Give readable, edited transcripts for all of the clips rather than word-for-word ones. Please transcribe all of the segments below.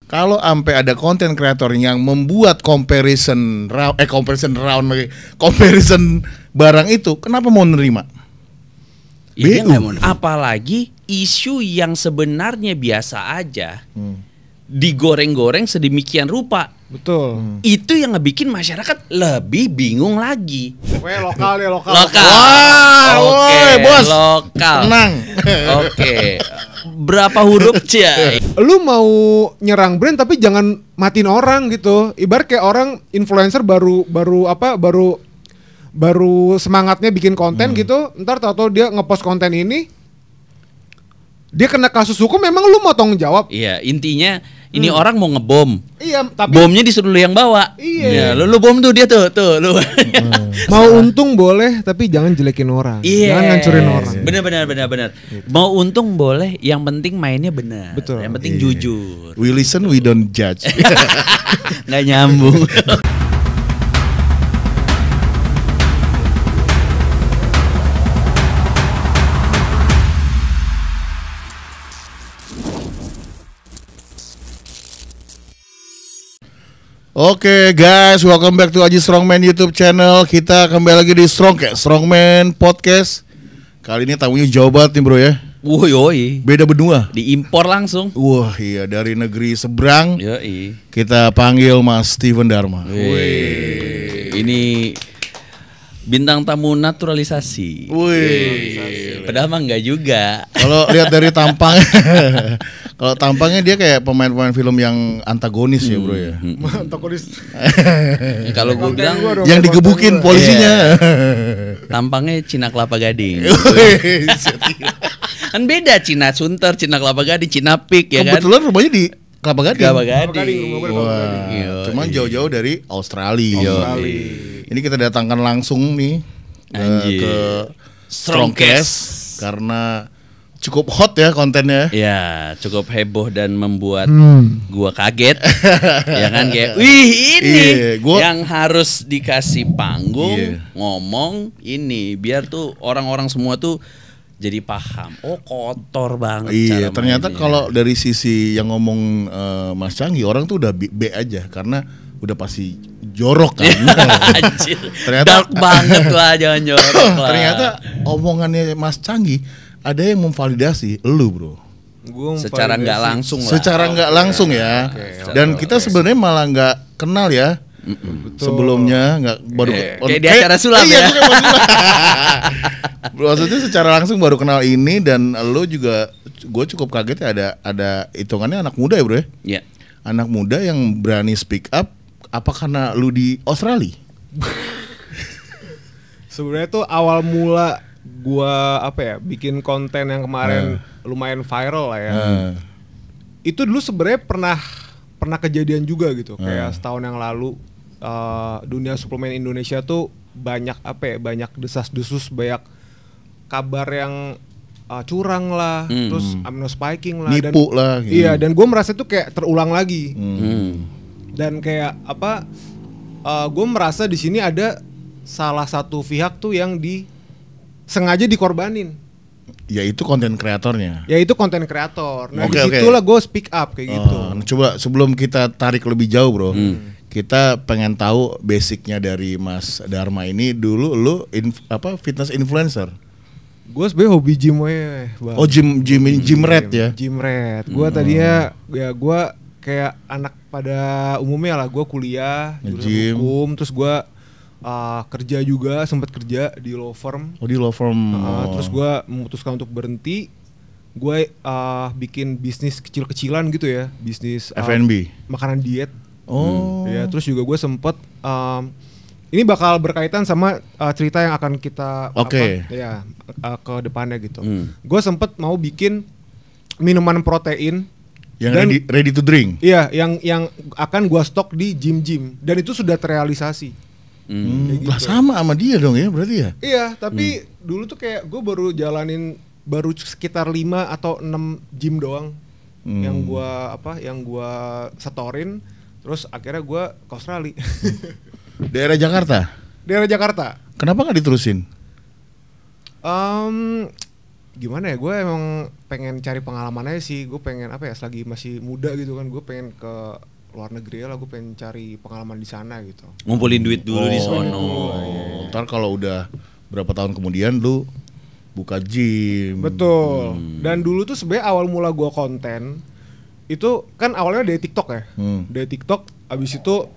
Kalau sampai ada konten kreator yang membuat comparison barang itu, kenapa mau nerima? Iya, apalagi isu yang sebenarnya biasa aja digoreng-goreng sedemikian rupa. Betul. Itu yang ngebikin masyarakat lebih bingung lagi. Pokoknya lokal ya lokal. Wah, Oke, bos. lokal. Tenang. Oke. Berapa huruf Cai? Lu mau nyerang brand tapi jangan matiin orang gitu. Ibarat kayak orang influencer baru semangatnya bikin konten gitu, ntar tahu-tahu dia ngepost konten ini, dia kena kasus hukum, memang lu mau tanggung jawab? Iya, intinya ini orang mau ngebom. Iya, tapi bomnya disuruh lu yang bawa. Iya. Ya, lu bom tuh dia tuh lu. mau untung boleh, tapi jangan jelekin orang. Iya. Jangan ngancurin orang. Benar. Mau untung boleh, yang penting mainnya benar. Betul. Yang penting jujur. We listen, we don't judge. Nggak nyambung. Oke guys, welcome back to Aji Strongman YouTube channel. Kita kembali lagi di Strongman Podcast. Kali ini tamunya jauh banget nih bro ya. Woi, beda benua. Diimpor langsung. Wah iya, dari negeri seberang. Yoi. Kita panggil Mas Steven Dharma. Wih. Ini bintang tamu naturalisasi. Wih. Padahal mah enggak juga. Kalau lihat dari tampangnya dia kayak pemain-pemain film yang antagonis ya bro ya. Antagonis. Kalau gue bilang yang digebukin polisinya. Tampangnya Cina Kelapa Gading. Kan beda, Cina Sunter, Cina Kelapa Gading, Cina Pik ya kan. Kebetulan rumahnya di Kelapa Gading. Kelapa Gading. Wah, cuman jauh-jauh dari Australia. Ini kita datangkan langsung nih ke Strongcast karena cukup hot ya kontennya. Ya, cukup heboh dan membuat gua kaget. Ya kan, kayak wih ini yang harus dikasih panggung ngomong ini biar tuh orang-orang semua tuh jadi paham. Oh, kotor banget. Iya, ternyata kalau dari sisi yang ngomong Mas Canggi, orang tuh udah B aja karena udah pasti jorok kan. Anjir. Ternyata dark banget lah, jangan jorok lah. Ternyata omongannya Mas Canggi ada yang memvalidasi lu bro. Secara nggak langsung lah. Secara nggak langsung ya. Dan kita sebenarnya malah nggak kenal ya. Sebelumnya nggak baru kayak di acara sulap ya. Maksudnya secara langsung baru kenal ini dan lu juga, gue cukup kaget ya ada hitungannya anak muda ya bro ya. Iya. Anak muda yang berani speak up. Apa karena lu di Australia? Sebenarnya tuh awal mula gua bikin konten yang kemarin lumayan viral lah ya. Itu dulu sebenarnya pernah kejadian juga gitu. Kayak setahun yang lalu dunia suplemen Indonesia tuh banyak banyak desas-desus, banyak kabar yang curang lah, terus amino spiking lah, nipu lah. Gitu. Iya, dan gue merasa tuh kayak terulang lagi. Dan kayak gue merasa di sini ada salah satu pihak tuh yang sengaja dikorbanin. Yaitu konten kreatornya. Yaitu konten kreator. Nah disitulah gue speak up kayak gitu. Coba sebelum kita tarik lebih jauh bro, kita pengen tahu basicnya dari Mas Dharma ini. Dulu lu fitness influencer. Gue sebenernya hobi gym we. Oh gym rat ya. Gym rat. Gue tadinya ya gue kayak anak pada umumnya lah, gue kuliah jurusan hukum, terus gue kerja juga, sempat kerja di law firm. Oh di law firm. Terus gue memutuskan untuk berhenti, gue bikin bisnis kecil-kecilan gitu ya, bisnis F&B, makanan diet. Oh. Ya terus juga gue sempet ini bakal berkaitan sama cerita yang akan kita ke depannya gitu. Gue sempet mau bikin minuman protein yang ready to drink. Iya, yang akan gua stok di gym-gym dan itu sudah terrealisasi. Gitu. Lah sama dia dong ya berarti ya? Iya, tapi dulu tuh kayak gue baru sekitar 5 atau 6 gym doang yang gua setorin, terus akhirnya gua ke Australia. Daerah Jakarta? Daerah Jakarta. Kenapa nggak diterusin? gimana ya, gue emang pengen cari pengalaman aja sih. Gue pengen apa ya, selagi masih muda gitu kan, gue pengen ke luar negeri lah, gue pengen cari pengalaman di sana gitu. Ngumpulin duit dulu di sono. Ntar kalau udah berapa tahun kemudian lu buka gym. Betul. Dan dulu tuh sebenarnya awal mula gue konten itu kan awalnya dari TikTok ya. Dari TikTok, abis itu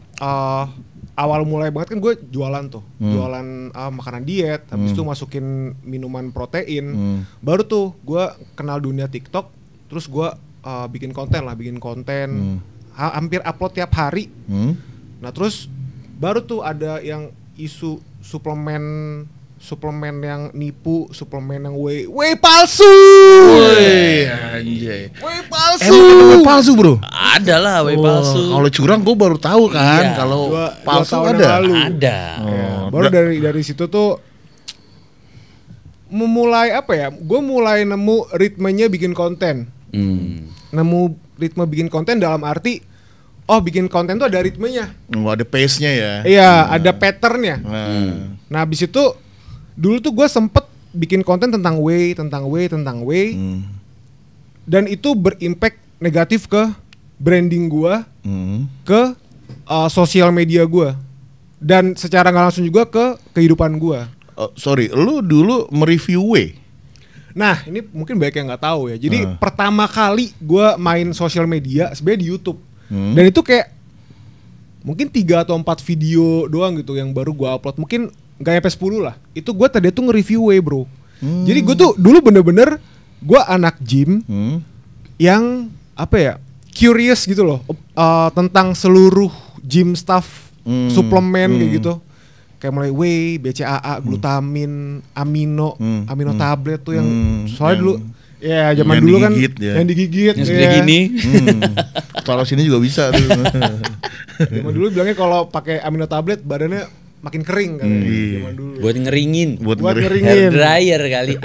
awal mulai banget kan gue jualan tuh, jualan makanan diet, habis itu masukin minuman protein. Baru tuh gue kenal dunia TikTok, terus gue bikin konten, hampir upload tiap hari. Nah terus baru tuh ada yang isu suplemen yang nipu, suplemen yang whey palsu. Woi, anjay. Whey palsu. Emang palsu, Bro? Ada lah whey palsu. Kalau curang gue baru tahu kan, kalau palsu ada. Ada. Ya, baru dari situ tuh memulai apa ya? Gue mulai nemu ritmenya bikin konten. Nemu ritme bikin konten dalam arti, bikin konten tuh ada ritmenya. Ada pace-nya ya. Iya, ada pattern-nya. Nah, habis itu dulu tuh gue sempet bikin konten tentang whey. Dan itu berimpact negatif ke branding gue, ke sosial media gue, dan secara nggak langsung juga ke kehidupan gue. Sorry, lu dulu mereview whey? Nah, ini mungkin banyak yang nggak tahu ya. Jadi pertama kali gue main sosial media sebenarnya di YouTube. Dan itu kayak mungkin 3 atau 4 video doang gitu yang baru gue upload. Mungkin gak nyampe 10 lah. Itu gue tadi tuh nge-review whey, bro. Jadi gue tuh dulu bener-bener gue anak gym yang apa ya, curious gitu loh, tentang seluruh gym stuff, suplemen kayak gitu. Kayak mulai whey, BCAA, glutamin, amino tablet tuh yang soalnya dulu ya zaman yang dulu kan yang digigit yang segede gini. Taruh sini juga bisa tuh. Zaman dulu bilangnya kalau pakai amino tablet badannya makin kering kan. Zaman dulu. Buat ngeringin. Buat ngeringin. Hair dryer kali.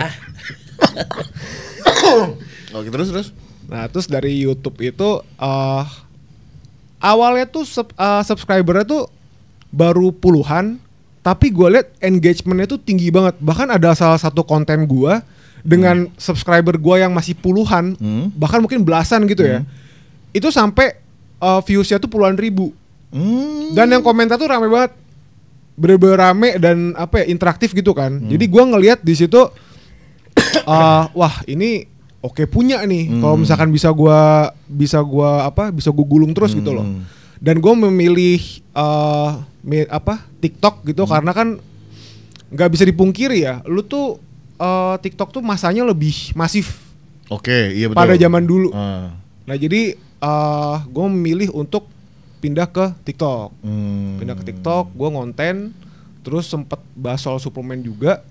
Oke, terus. Nah, terus dari YouTube itu awalnya tuh subscribernya tuh baru puluhan, tapi gue liat engagementnya tuh tinggi banget. Bahkan ada salah satu konten gue dengan subscriber gue yang masih puluhan, bahkan mungkin belasan gitu ya. Itu sampai viewsnya tuh puluhan ribu. Dan yang komentar tuh rame banget, bener-bener rame dan apa ya, interaktif gitu kan. Jadi gue ngelihat di situ, wah ini oke punya nih. Kalau misalkan bisa gue gulung terus gitu loh. Dan gue memilih TikTok gitu karena kan nggak bisa dipungkiri ya, lu tuh TikTok tuh masanya lebih masif. Oke, iya betul. Pada zaman dulu. Nah jadi gue memilih untuk pindah ke TikTok. Pindah ke TikTok, gue ngonten, terus sempet bahas soal suplemen juga.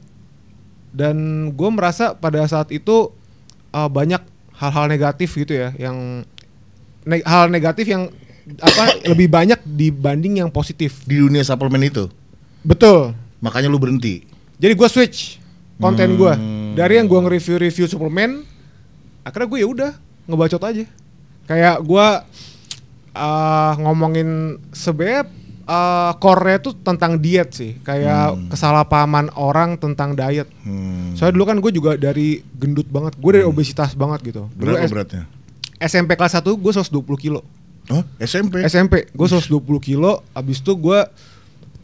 Dan gue merasa pada saat itu banyak hal-hal negatif gitu ya, yang hal negatif yang lebih banyak dibanding yang positif di dunia suplemen itu. Betul. Makanya lu berhenti. Jadi gue switch konten gue dari yang gue nge-review suplemen, akhirnya gue ya udah ngebacot aja. Kayak gue ngomongin sebenarnya core-nya tuh tentang diet sih, kayak kesalahpahaman orang tentang diet. Soalnya dulu kan gue juga dari gendut banget, gue dari obesitas banget gitu. Berapa beratnya? SMP kelas 1 gue 120 kilo. Oh, SMP gue 120 kilo, abis itu gue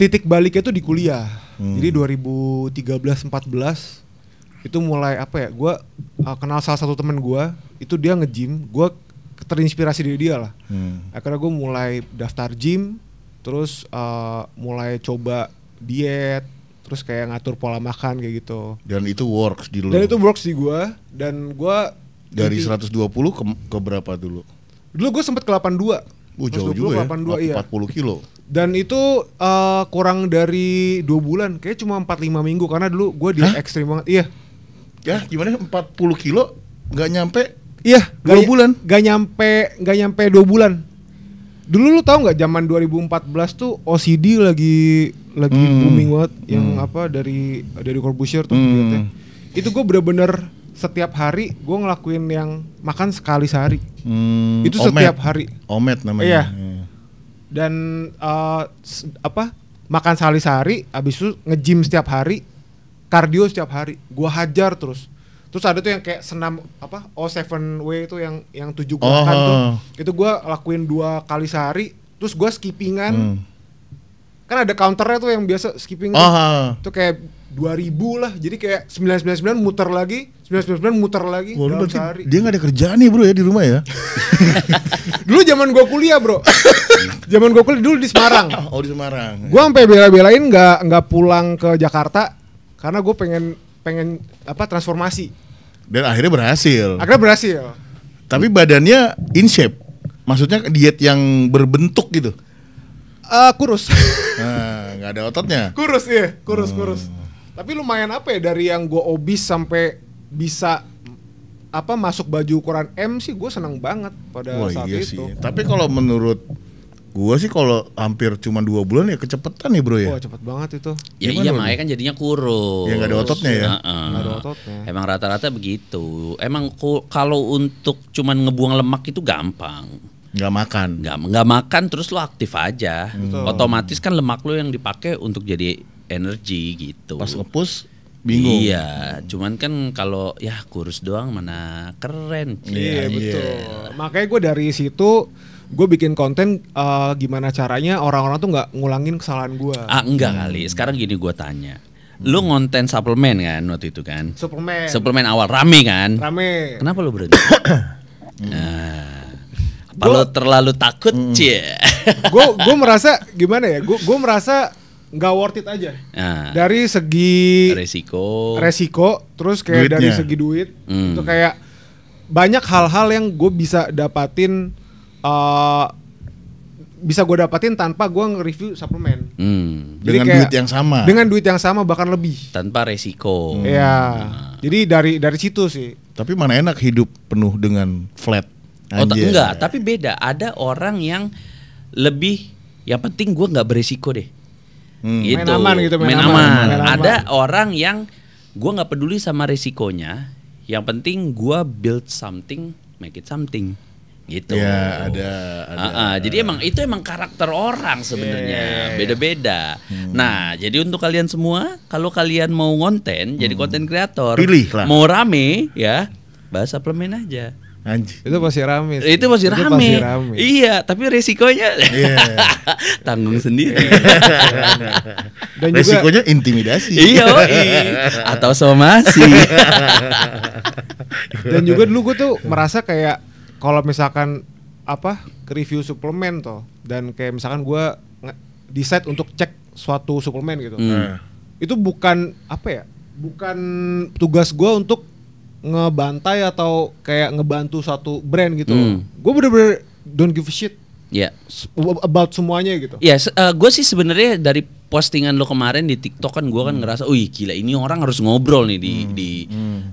titik baliknya tuh di kuliah. Jadi 2013-14 itu mulai apa ya, gue kenal salah satu temen gue, itu dia nge-gym, gue terinspirasi dari dia lah. Akhirnya gue mulai daftar gym, terus mulai coba diet, terus kayak ngatur pola makan kayak gitu. Dan itu works di lu. Dan itu works di gue, dan gue dari 120 ke berapa dulu? Dulu gue sempet ke 82. Jauh juga 82, ya, iya. 40 kilo. Dan itu kurang dari 2 bulan, kayaknya cuma 4-5 minggu, karena dulu gue diet ekstrim banget. Iya. Ya gimana 40 kilo gak nyampe? Iya, 2 bulan? Gak nyampe 2 bulan. Dulu lu tahu nggak zaman 2014 tuh OCD lagi booming banget, yang apa dari Corbusier tuh dietnya. Itu gue bener-bener setiap hari gue ngelakuin yang makan sekali sehari. Itu setiap hari. Omet namanya. Iya. Dan makan sekali sehari, abis itu nge-gym setiap hari, kardio setiap hari. Gue hajar terus. Terus ada tuh yang kayak senam apa O7W itu yang 7 gerakan tuh. Itu gue lakuin 2 kali sehari. Terus gue skippingan. Kan ada counternya tuh yang biasa skipping tuh kayak 2000 lah. Jadi kayak 999 muter lagi, 999 muter lagi dalam sehari. Dia gak ada kerjaan nih bro ya di rumah ya. Dulu zaman gue kuliah bro. Zaman gue kuliah dulu di Semarang. Oh di Semarang. Gue sampai bela-belain nggak pulang ke Jakarta karena gue pengen transformasi. Dan akhirnya berhasil. Tapi badannya in shape. Maksudnya diet yang berbentuk gitu. Kurus. Nah, nggak ada ototnya. Kurus. Tapi lumayan dari yang gue obes sampai bisa masuk baju ukuran M sih, gue seneng banget pada saat itu. Sih. Tapi kalau menurut gue sih kalau hampir cuma 2 bulan ya kecepatan ya bro ya. Wah cepet banget itu. Ya iya makanya kan jadinya kurus. Ya nggak ada ototnya ya. Nggak ada ototnya. Emang rata-rata begitu. Emang kalau untuk cuman ngebuang lemak itu gampang. Nggak makan terus lo aktif aja. Otomatis kan lemak lo yang dipakai untuk jadi energi gitu. Pas nge-push bingung. Iya, cuman kan kalau ya kurus doang mana keren. Iya betul. Makanya gue dari situ gue bikin konten gimana caranya orang-orang tuh nggak ngulangin kesalahan gue. Enggak kali. Sekarang gini gue tanya. Lu ngonten suplemen kan waktu itu kan? Suplemen awal rame kan? Rame. Kenapa lu berhenti? Kalau terlalu takut Gue merasa gimana ya? Gue merasa nggak worth it aja. Dari segi resiko, terus kayak duitnya. Dari segi duit, itu kayak banyak hal-hal yang gue bisa dapatin. Bisa gue dapatin tanpa gue nge-review suplemen. Dengan duit yang sama bahkan lebih. Tanpa resiko. Iya. Jadi dari situ sih. Tapi mana enak hidup penuh dengan flat. Enggak, tapi beda. Ada orang yang lebih yang penting gue nggak beresiko deh. Gitu. Main aman. Ada orang yang gue nggak peduli sama resikonya. Yang penting gue build something, make it something. Gitu. Ya, ada. Jadi itu emang karakter orang sebenarnya, beda-beda. Nah, jadi untuk kalian semua, kalau kalian mau konten, jadi konten kreator, pilihlah. Mau rame, ya, bahas suplemen aja. Anjir. Itu pasti rame. Itu pasti rame. Iya, tapi resikonya tanggung sendiri. Dan resikonya juga intimidasi. Iya, atau somasi. Dan juga dulu gue tuh merasa kayak kalau misalkan review suplemen toh, dan kayak misalkan gue decide untuk cek suatu suplemen gitu, itu bukan bukan tugas gue untuk ngebantai atau kayak ngebantu suatu brand gitu. Gue bener-bener don't give a shit about semuanya gitu. Ya, gue sih sebenarnya dari postingan lo kemarin di TikTok kan gue kan ngerasa, gila ini orang harus ngobrol nih di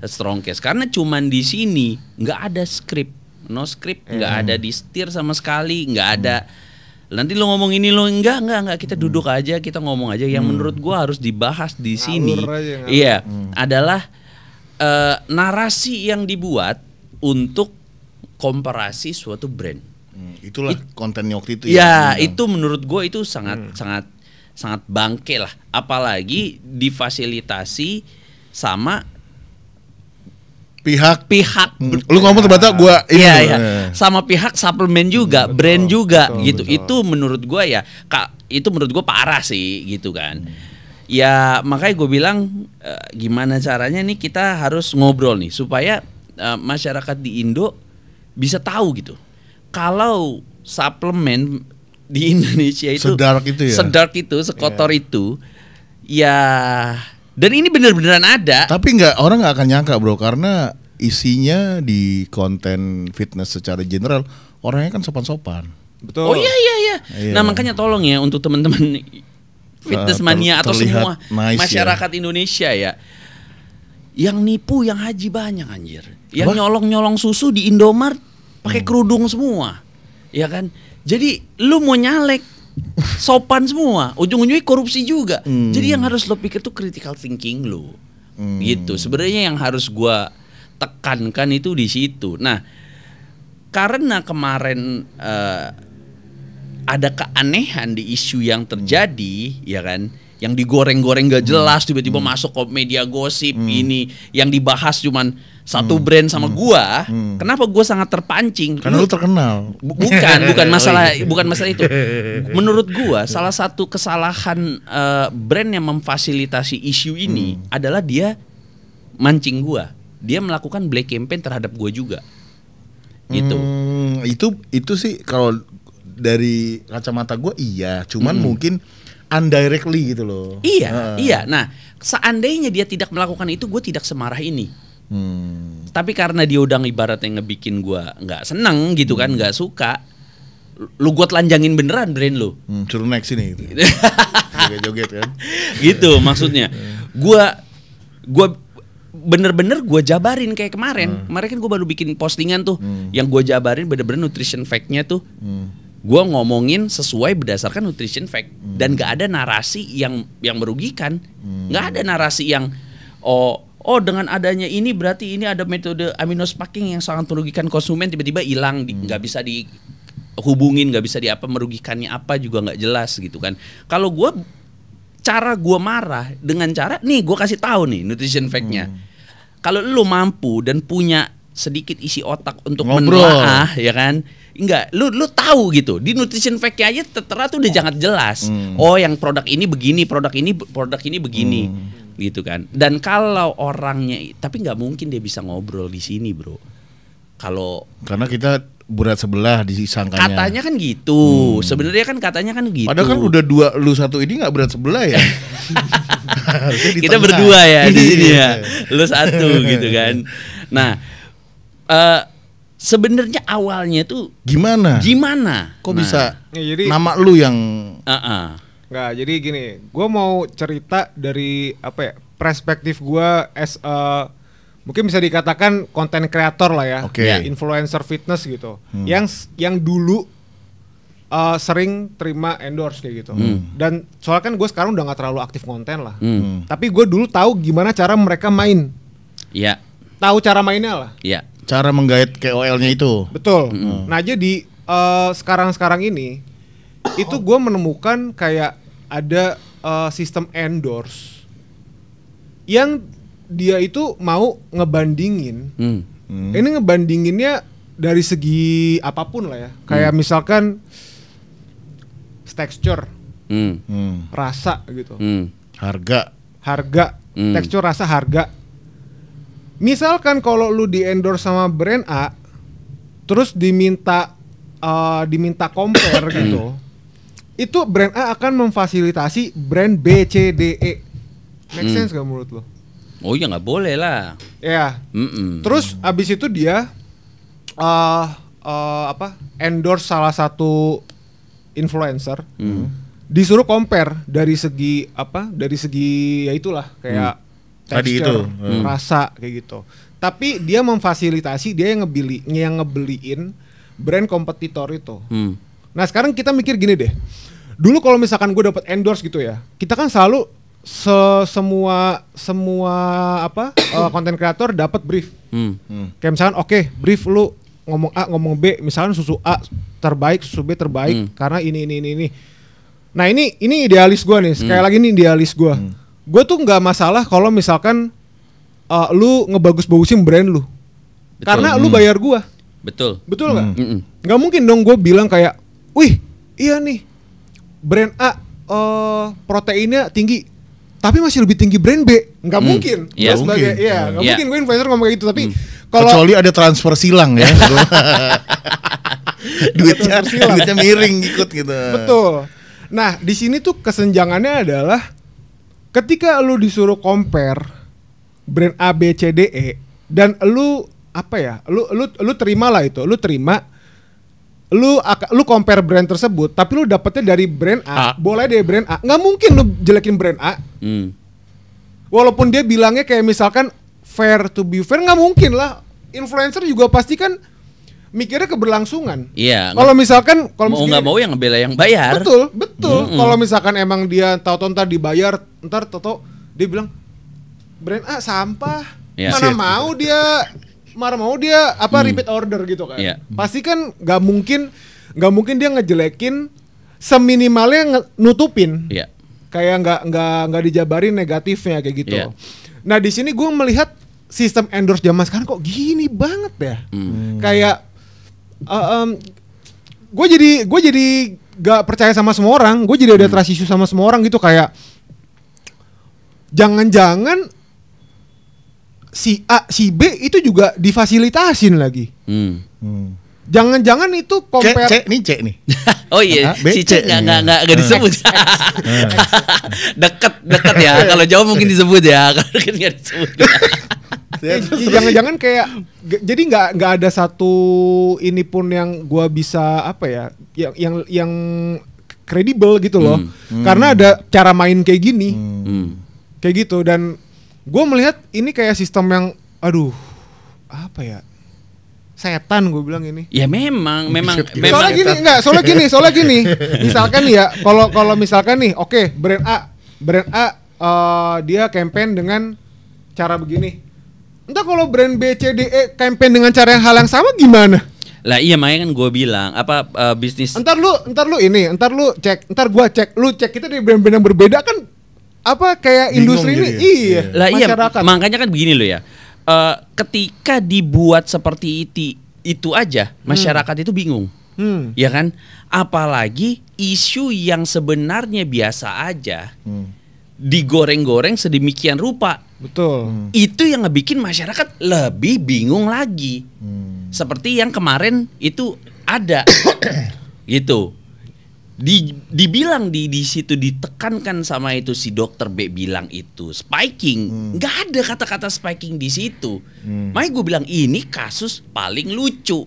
Strongcast, karena cuman di sini nggak ada skrip. No script, nggak ada di setir sama sekali, nggak ada. Nanti lo ngomong ini lo enggak, kita duduk aja, kita ngomong aja. Yang menurut gua harus dibahas di sini, adalah narasi yang dibuat untuk komparasi suatu brand. Itulah kontennya waktu itu. Ya, itu menurut gua itu sangat bangke lah. Apalagi difasilitasi sama pihak lu ngomong ternyata gua ini sama pihak suplemen juga, brand juga gitu. Betul. Itu menurut gua itu menurut gua parah sih gitu kan. Ya makanya gue bilang gimana caranya nih kita harus ngobrol nih supaya masyarakat di Indo bisa tahu gitu. Kalau suplemen di Indonesia itu sedark itu, sekotor itu ya. Dan ini bener-beneran ada. Tapi orang nggak akan nyangka bro, karena isinya di konten fitness secara general orangnya kan sopan-sopan. Betul. Oh iya. Nah makanya tolong ya untuk teman-teman fitness mania atau semua masyarakat Indonesia ya, yang nipu yang haji banyak anjir, yang nyolong susu di Indomaret pakai kerudung semua, ya kan? Jadi lu mau nyalek sopan semua, ujung-ujungnya korupsi juga. Jadi yang harus lo pikir tuh critical thinking lo, gitu. Sebenarnya yang harus gua tekankan itu di situ. Nah, karena kemarin ada keanehan di isu yang terjadi, ya kan? yang digoreng-goreng gak jelas tiba-tiba masuk ke media gosip ini yang dibahas cuman satu brand sama gua. Kenapa gua sangat terpancing? Karena lu terkenal. Bukan masalah itu. Menurut gua salah satu kesalahan brand yang memfasilitasi isu ini adalah dia mancing gua. Dia melakukan black campaign terhadap gua juga. Gitu. Itu sih kalau dari kacamata gua iya, cuman mungkin indirectly gitu loh. Iya. Nah, seandainya dia tidak melakukan itu, gue tidak semarah ini. Tapi karena dia udah ibaratnya ngebikin gue nggak seneng gitu kan, nggak suka, lu gue telanjangin beneran brand lu. Suruh naik sini gitu. Joget-joget kan. Gitu maksudnya. Gue bener-bener gue jabarin kayak kemarin. Kemarin kan gue baru bikin postingan tuh, yang gue jabarin bener-bener nutrition fact-nya tuh. Gue ngomongin sesuai berdasarkan nutrition fact dan gak ada narasi yang merugikan, gak ada narasi yang oh dengan adanya ini berarti ini ada metode aminospacking yang sangat merugikan konsumen tiba-tiba hilang, nggak bisa dihubungin, nggak bisa merugikannya apa juga nggak jelas gitu kan. Kalau cara gue marah dengan cara nih gue kasih tahu nih nutrition fact-nya. Kalau lu mampu dan punya sedikit isi otak untuk menelaah ya kan. Enggak, lu tahu gitu. Di nutrition fact-nya aja tertera tuh udah jangan jelas. Oh, yang produk ini begini, produk ini begini. Gitu kan. Dan kalau orangnya tapi nggak mungkin dia bisa ngobrol di sini, Bro. Karena kita berat sebelah disangkanya. Katanya kan gitu. Sebenarnya kan katanya kan gitu. Padahal kan udah dua, lu satu ini nggak berat sebelah ya. Kita berdua ya di sini ya. Lu satu gitu kan. Nah, sebenarnya awalnya tuh gimana? Kok bisa jadi, nama lu yang Nggak, jadi gini, gue mau cerita dari perspektif gue mungkin bisa dikatakan konten kreator lah ya, influencer fitness gitu, yang dulu sering terima endorse kayak gitu. Dan soalnya kan gue sekarang udah nggak terlalu aktif konten lah, tapi gue dulu tahu gimana cara mereka main. Iya. Tahu cara mainnya lah. Iya. Cara menggait KOL-nya itu. Betul. Nah jadi sekarang ini itu gue menemukan kayak ada sistem endorse yang dia itu mau ngebandingin. Ini ngebandinginnya dari segi apapun lah ya. Kayak misalkan texture, rasa gitu, harga, tekstur, rasa, harga. Misalkan kalau lu di endorse sama brand A, terus diminta compare gitu, itu brand A akan memfasilitasi brand B, C, D, E. Make sense gak menurut lo? Oh ya nggak boleh lah. Ya. Terus abis itu dia endorse salah satu influencer, disuruh compare dari segi ya itulah kayak texture, rasa kayak gitu. Tapi dia memfasilitasi, dia yang ngebeliin brand kompetitor itu. Nah sekarang kita mikir gini deh. Dulu kalau misalkan gue dapat endorse gitu ya, kita kan selalu semua konten kreator dapat brief. Kayak misalkan brief lu ngomong A, ngomong B, misalkan susu A terbaik, susu B terbaik karena ini. Nah ini idealis gue nih, sekali lagi ini idealis gue. Gue tuh nggak masalah kalau misalkan lu ngebagus-bagusin brand lu, karena lu bayar gue. Betul nggak? Nggak mungkin dong gue bilang kayak, wih iya nih brand A proteinnya tinggi, tapi masih lebih tinggi brand B. Nggak mungkin. Iya, nggak mungkin gue influencer ngomong kayak gitu. Tapi kecuali ada transfer silang ya. duitnya miring ikut gitu. Betul. Nah di sini tuh kesenjangannya adalah ketika lu disuruh compare brand A, B, C, D, E, dan lu terima lah itu, lu compare brand tersebut, tapi lu dapetnya dari brand A, boleh dari brand A, nggak mungkin lu jelekin brand A. Walaupun dia bilangnya kayak misalkan fair to be fair, nggak mungkin lah. Influencer juga pasti kan mikirnya keberlangsungan. Iya. Kalau misalkan mau nggak mau yang ngebela yang bayar. Betul. Kalau misalkan emang dia tahu ntar dibayar, ntar tahu dia bilang brand A sampah. Yeah. Mana mau dia repeat order gitu kan. Yeah. Pasti kan nggak mungkin dia ngejelekin seminimalnya nutupin. Yeah. kayak nggak dijabarin negatifnya kayak gitu. Yeah. Nah di sini gue melihat sistem endorse zaman sekarang kok gini banget ya. Kayak gue jadi gak percaya sama semua orang. Gue jadi ada trust issue sama semua orang gitu, kayak jangan-jangan si A si B itu juga difasilitasin lagi. Jangan-jangan itu compare C nih. Oh iya, si C nggak disebut. Deket ya. Kalau jauh mungkin disebut ya. Kalau deket nggak disebut. Jangan-jangan kayak jadi nggak ada satu ini pun yang gua bisa apa ya, yang kredibel gitu loh. Karena ada cara main kayak gini, kayak gitu. Dan gua melihat ini kayak sistem yang, aduh, apa ya? Setan gue bilang ini. Ya memang. Soalnya gini. Misalkan nih ya, kalau misalkan nih, oke, brand A dia campaign dengan cara begini. Entah kalau brand B, C, D, E campaign dengan cara hal yang sama gimana? Lah iya, makanya kan gue bilang bisnis. Entar lu cek, lu cek kita dari brand-brand yang berbeda kan, apa kayak bingung industri ini. Iya. Lah iya, makanya kan begini loh ya. Ketika dibuat seperti itu aja, masyarakat itu bingung, ya kan? Apalagi isu yang sebenarnya biasa aja, digoreng-goreng sedemikian rupa. Betul. Itu yang ngebikin masyarakat lebih bingung lagi. Seperti yang kemarin itu ada, gitu. Dibilang di situ ditekankan sama itu si dokter B bilang itu spiking, nggak ada kata-kata spiking di situ. Makanya gue bilang ini kasus paling lucu.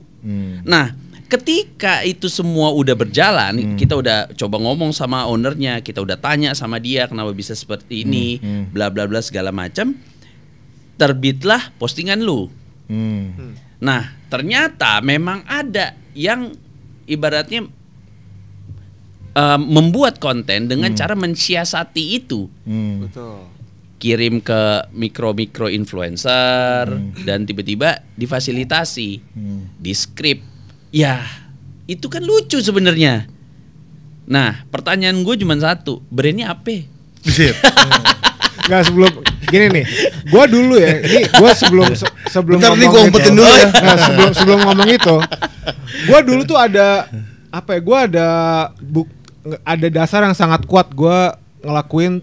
Nah, ketika itu semua udah berjalan, kita udah coba ngomong sama ownernya, kita udah tanya sama dia kenapa bisa seperti ini, bla bla bla segala macam. Terbitlah postingan lu. Nah, ternyata memang ada yang ibaratnya membuat konten dengan cara mensiasati itu. Betul. Kirim ke mikro influencer dan tiba-tiba difasilitasi, di script. Ya, itu kan lucu sebenarnya. Nah, pertanyaan gue cuma satu, brandnya apa? Nggak, sebelum gini nih, gue dulu ya, ini gue sebelum bentar nih gue umpetin dulu ya. Nah, sebelum ngomong itu, gue dulu tuh ada apa ya? Gue ada dasar yang sangat kuat gue ngelakuin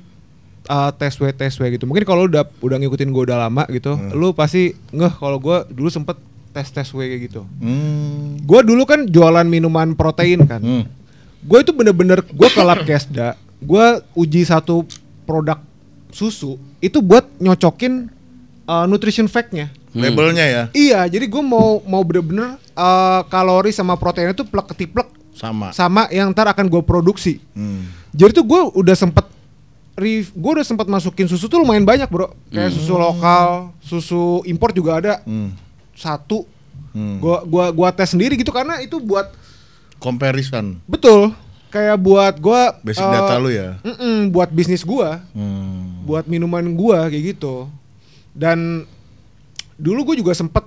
tes W gitu. Mungkin kalau udah ngikutin gue udah lama gitu, lu pasti ngeh kalau gue dulu sempet tes W kayak gitu. Gue dulu kan jualan minuman protein kan. Gue itu bener-bener gue ke lab Kesda, gue uji satu produk susu itu buat nyocokin nutrition fact-nya. Labelnya ya. Iya, jadi gue mau bener-bener kalori sama proteinnya tuh plek ketiplek sama yang ntar akan gue produksi. Jadi tuh gue udah sempet masukin susu tuh lumayan banyak bro. Kayak susu lokal, susu impor juga ada. Satu. Gua tes sendiri gitu karena itu buat comparison. Betul. Kayak buat gua basic data lu ya. Buat bisnis gua. Buat minuman gua kayak gitu. Dan dulu gue juga sempet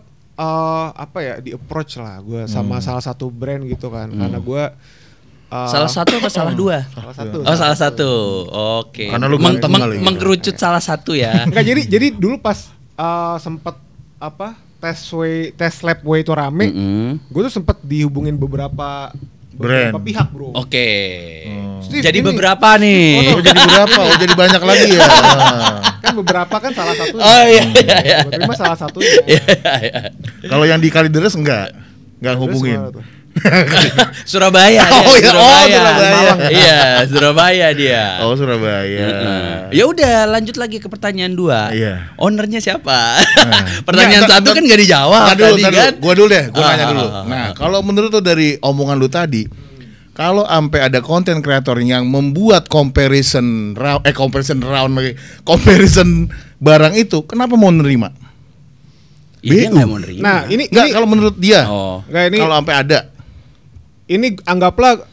di approach lah gue sama salah satu brand gitu kan, karena gue salah satu apa salah dua? Salah satu. Oke. Karena lu mengkerucut salah satu ya. Enggak, jadi dulu pas sempet tes lab W itu rame, gue tuh sempet dihubungin beberapa pihak bro. Oke. Jadi beberapa nih. Jadi berapa? Jadi banyak lagi ya. Kan beberapa kan salah satu. Oh iya. Gue terima salah satunya. Kalau yang di Kalideres enggak hubungin. Surabaya. Surabaya. Iya, Surabaya dia. Oh, Surabaya. Ya udah, lanjut lagi ke pertanyaan 2. Iya. Ownernya siapa? Pertanyaan 1 kan gak dijawab tadi kan. Gua dulu deh, gua nanya dulu. Nah, kalau menurut lu dari omongan lu tadi, kalau sampai ada konten kreator yang membuat comparison barang itu, kenapa mau nerima? Dia nggak mau nerima. Nah, ini kalau menurut dia. Kalau sampai ada. Ini anggaplah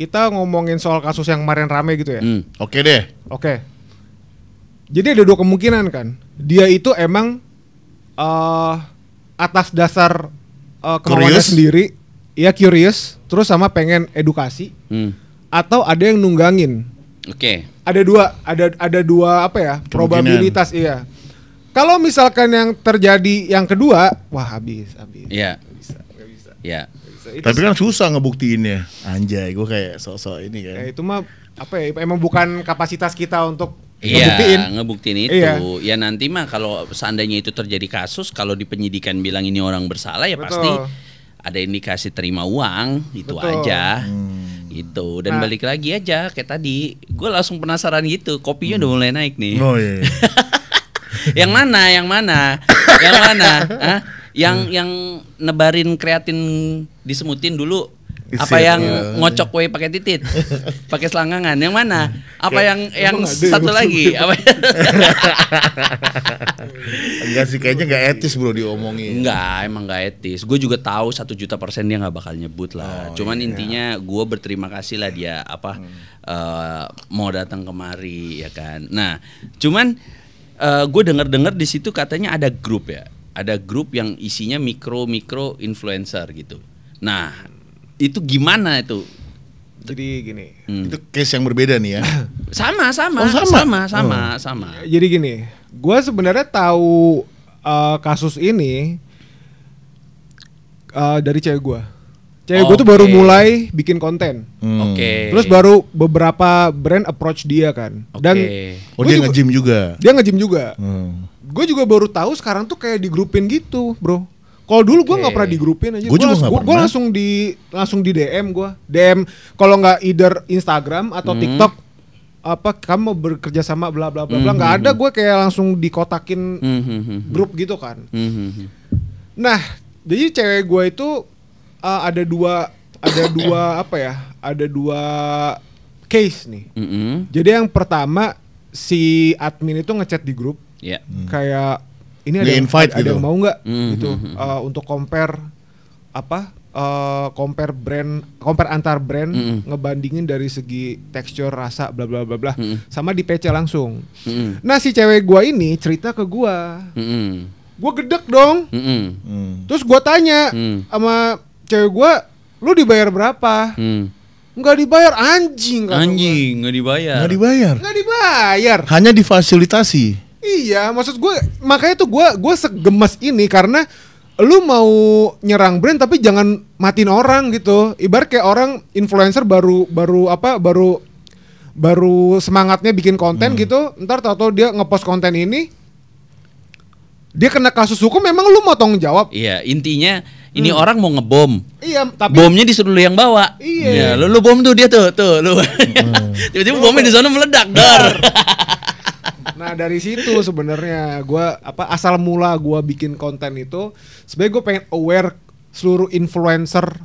kita ngomongin soal kasus yang kemarin rame gitu ya. Oke deh. Oke. Jadi ada 2 kemungkinan kan. Dia itu emang atas dasar kemauannya sendiri, ya curious, terus sama pengen edukasi, atau ada yang nunggangin. Oke. Ada dua apa ya? Probabilitas, iya. Kalau misalkan yang terjadi yang kedua, wah habis. Iya. Gak bisa. Iya. Tapi kan susah ngebuktiinnya. Anjay, gue kayak sok-sok ini kan. Itu mah apa ya? Emang bukan kapasitas kita untuk ngebuktiin itu. Ya nanti mah kalau seandainya itu terjadi kasus, kalau di penyidikan bilang ini orang bersalah ya pasti ada indikasi terima uang, itu aja. Gitu. Dan balik lagi aja kayak tadi, gue langsung penasaran gitu. Kopinya udah mulai naik nih. Oh iya. Yang mana? Hah? Yang nebarin kreatin disemutin dulu. Apa yang ngocok whey pakai titit? Pakai selangkangan. Yang mana? Apa yang satu lagi? Apa? Enggak sih, kayaknya enggak etis bro diomongin. Enggak, emang enggak etis. Gue juga tahu 1 juta % dia nggak bakal nyebut lah. Cuman intinya gue berterima kasih lah dia mau datang kemari ya kan. Nah, cuman gue dengar di situ katanya ada grup ya. Ada grup yang isinya mikro influencer gitu. Nah, itu gimana itu? Jadi gini. Itu case yang berbeda nih ya. Sama. Jadi gini, gue sebenarnya tahu kasus ini dari cewek gue. Cewek gue tuh baru mulai bikin konten. Terus baru beberapa brand approach dia kan. Dan dia nge-gym juga. Dia nge-gym juga. Gue juga baru tahu sekarang tuh kayak di grupin gitu, bro. Kalau dulu gue nggak pernah di grupin aja. Gue langsung di DM gue. DM kalau nggak either Instagram atau TikTok, apa kamu mau bekerja sama bla bla bla bla. Nggak ada, gue kayak langsung dikotakin grup gitu kan. Nah, jadi cewek gue itu ada dua case nih. Jadi yang pertama si admin itu ngechat di grup, kayak ini ada yang mau nggak gitu untuk compare antar brand, ngebandingin dari segi tekstur, rasa, bla bla bla bla, sama di PC langsung. Nah si cewek gue ini cerita ke gue, gue gedek dong. Terus gue tanya sama cewek gue, lu dibayar berapa? Nggak dibayar, anjing. Nggak dibayar. Hanya difasilitasi. Iya, maksud gue makanya tuh gue segemas ini karena lu mau nyerang brand tapi jangan matiin orang gitu. Ibarat kayak orang influencer baru semangatnya bikin konten gitu, ntar tahu-tahu dia ngepost konten ini, dia kena kasus hukum, memang lu mau tanggung jawab? Iya, intinya ini orang mau ngebom. Iya, tapi bomnya disuruh lu yang bawa. Iya. Ya, lu bom tuh dia tuh lu. Tiba-tiba bomnya di sana meledak, dar. Nah dari situ sebenarnya gue asal mula gue bikin konten itu sebenarnya gue pengen aware seluruh influencer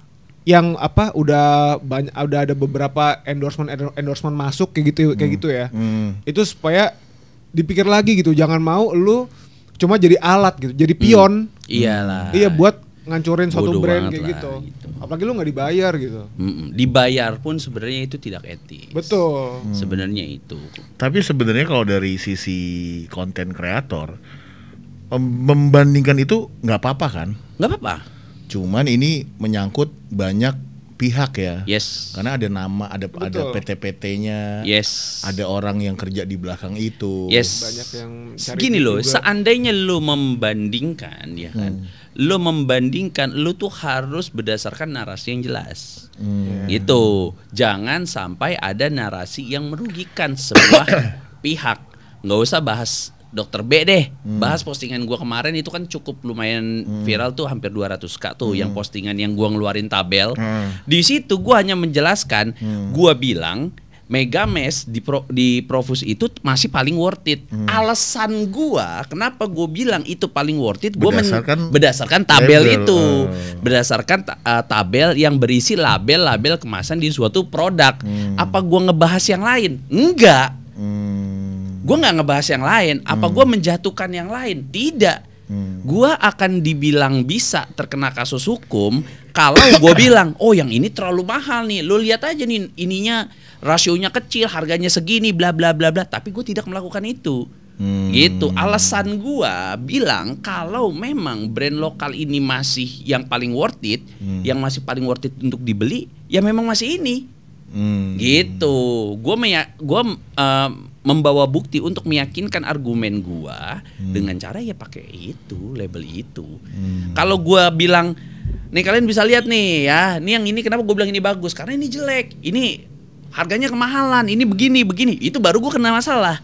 yang udah ada beberapa endorsement masuk kayak gitu ya. Itu supaya dipikir lagi gitu, jangan mau lu cuma jadi alat gitu, jadi pion. Iyalah. Iya, buat ngancurin suatu brand kayak gitu. Apalagi lu nggak dibayar gitu. Dibayar pun sebenarnya itu tidak etis. Betul. Sebenarnya itu. Tapi sebenarnya kalau dari sisi konten kreator, membandingkan itu nggak apa-apa kan? Nggak apa-apa. Cuman ini menyangkut banyak pihak ya. Yes. Karena ada nama, ada PT-PT-nya. Yes. Ada orang yang kerja di belakang itu. Yes. Banyak yang cari gini loh, juga. Seandainya lo membandingkan ya kan. Lo membandingkan, lo tuh harus berdasarkan narasi yang jelas. Gitu. Jangan sampai ada narasi yang merugikan sebuah pihak. Nggak usah bahas Dokter B deh. Bahas postingan gua kemarin itu kan cukup lumayan viral tuh, hampir 200k tuh yang postingan yang gua ngeluarin tabel. Di situ gua hanya menjelaskan, gua bilang Megamesh di Profus itu masih paling worth it. Alasan gua kenapa gua bilang itu paling worth it, gua berdasarkan tabel itu. Berdasarkan tabel yang berisi label-label kemasan di suatu produk. Apa gua ngebahas yang lain? Enggak. Gue nggak ngebahas yang lain. Apa gue menjatuhkan yang lain? Tidak. Gue akan dibilang bisa terkena kasus hukum kalau gue bilang, oh yang ini terlalu mahal nih. Lo lihat aja nih, ininya rasionya kecil, harganya segini, bla bla bla bla. Tapi gue tidak melakukan itu. Gitu. Alasan gue bilang kalau memang brand lokal ini masih yang paling worth it, yang masih paling worth it untuk dibeli, ya memang masih ini. Gitu. Gue membawa bukti untuk meyakinkan argumen gue dengan cara ya pakai itu, label itu. Kalau gue bilang, nih kalian bisa lihat nih ya, nih yang ini kenapa gue bilang ini bagus, karena ini jelek, ini harganya kemahalan, ini begini, itu baru gue kena masalah.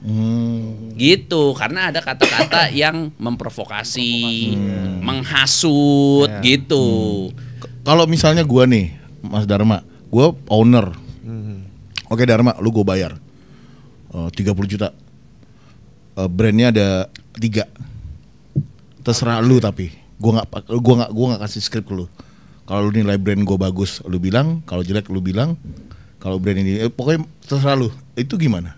Gitu, karena ada kata-kata yang memprovokasi, menghasut, gitu. Kalau misalnya gue nih, Mas Dharma, gue owner. Oke Dharma, lu gue bayar 30 juta. Brandnya ada 3. Terserah lu, tapi gue nggak kasih skrip ke lu. Kalau lu nilai brand gue bagus, lu bilang. Kalau jelek, lu bilang. Kalau brand ini, pokoknya terserah lu. Itu gimana?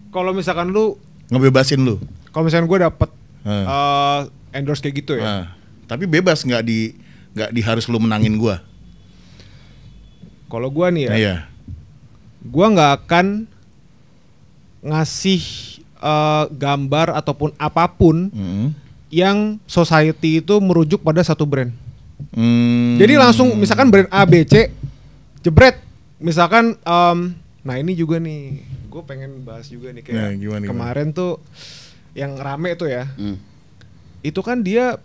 Kalau misalkan lu ngebebasin lu. Kalau misalkan gue dapet endorse kayak gitu ya. Tapi bebas, nggak di harus lu menangin gue. Kalau gue nih ya, iya. Gue nggak akan ngasih gambar ataupun apapun yang society itu merujuk pada satu brand. Jadi langsung misalkan brand A, B, C, jebret. Misalkan, nah ini juga nih, gue pengen bahas juga nih kayak gimana? Kemarin tuh yang rame tuh ya, itu kan dia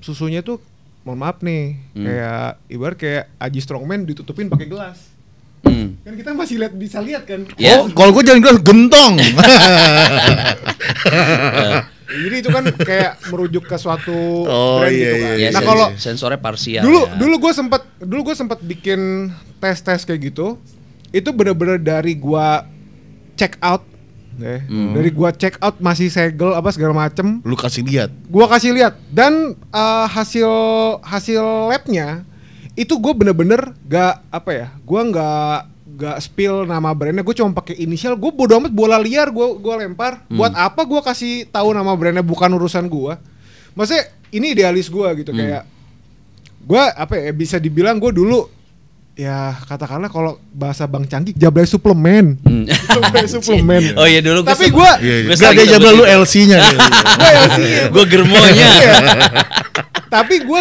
susunya tuh, mohon maaf nih, kayak ibarat kayak Aji Strongman ditutupin pakai gelas. Kan kita masih bisa lihat kan. Oh, kalau gue jangan gelas, gentong. Jadi itu kan kayak merujuk ke suatu brand gitu kan. Iya, nah kalau sensornya parsial. Dulu gue sempat bikin tes kayak gitu. Itu bener-bener dari gue check out, dari gue check out masih segel apa segala macem. Lu kasih lihat. Gue kasih lihat dan hasil labnya itu gue bener-bener gak apa ya. Gue gak spill nama brandnya, gue cuma pakai inisial. Gue bodo amat, bola liar gue lempar. Buat apa gue kasih tahu nama brandnya, bukan urusan gue. Maksudnya ini idealis gue gitu. Kayak gue apa ya, bisa dibilang gue dulu ya katakanlah kalau bahasa Bang Canggih jablay suplemen. Suplemen. Oh iya dulu. Tapi gue gak ada jablay lu LC-nya. Gue LC-nya. Gue germonya. Tapi gue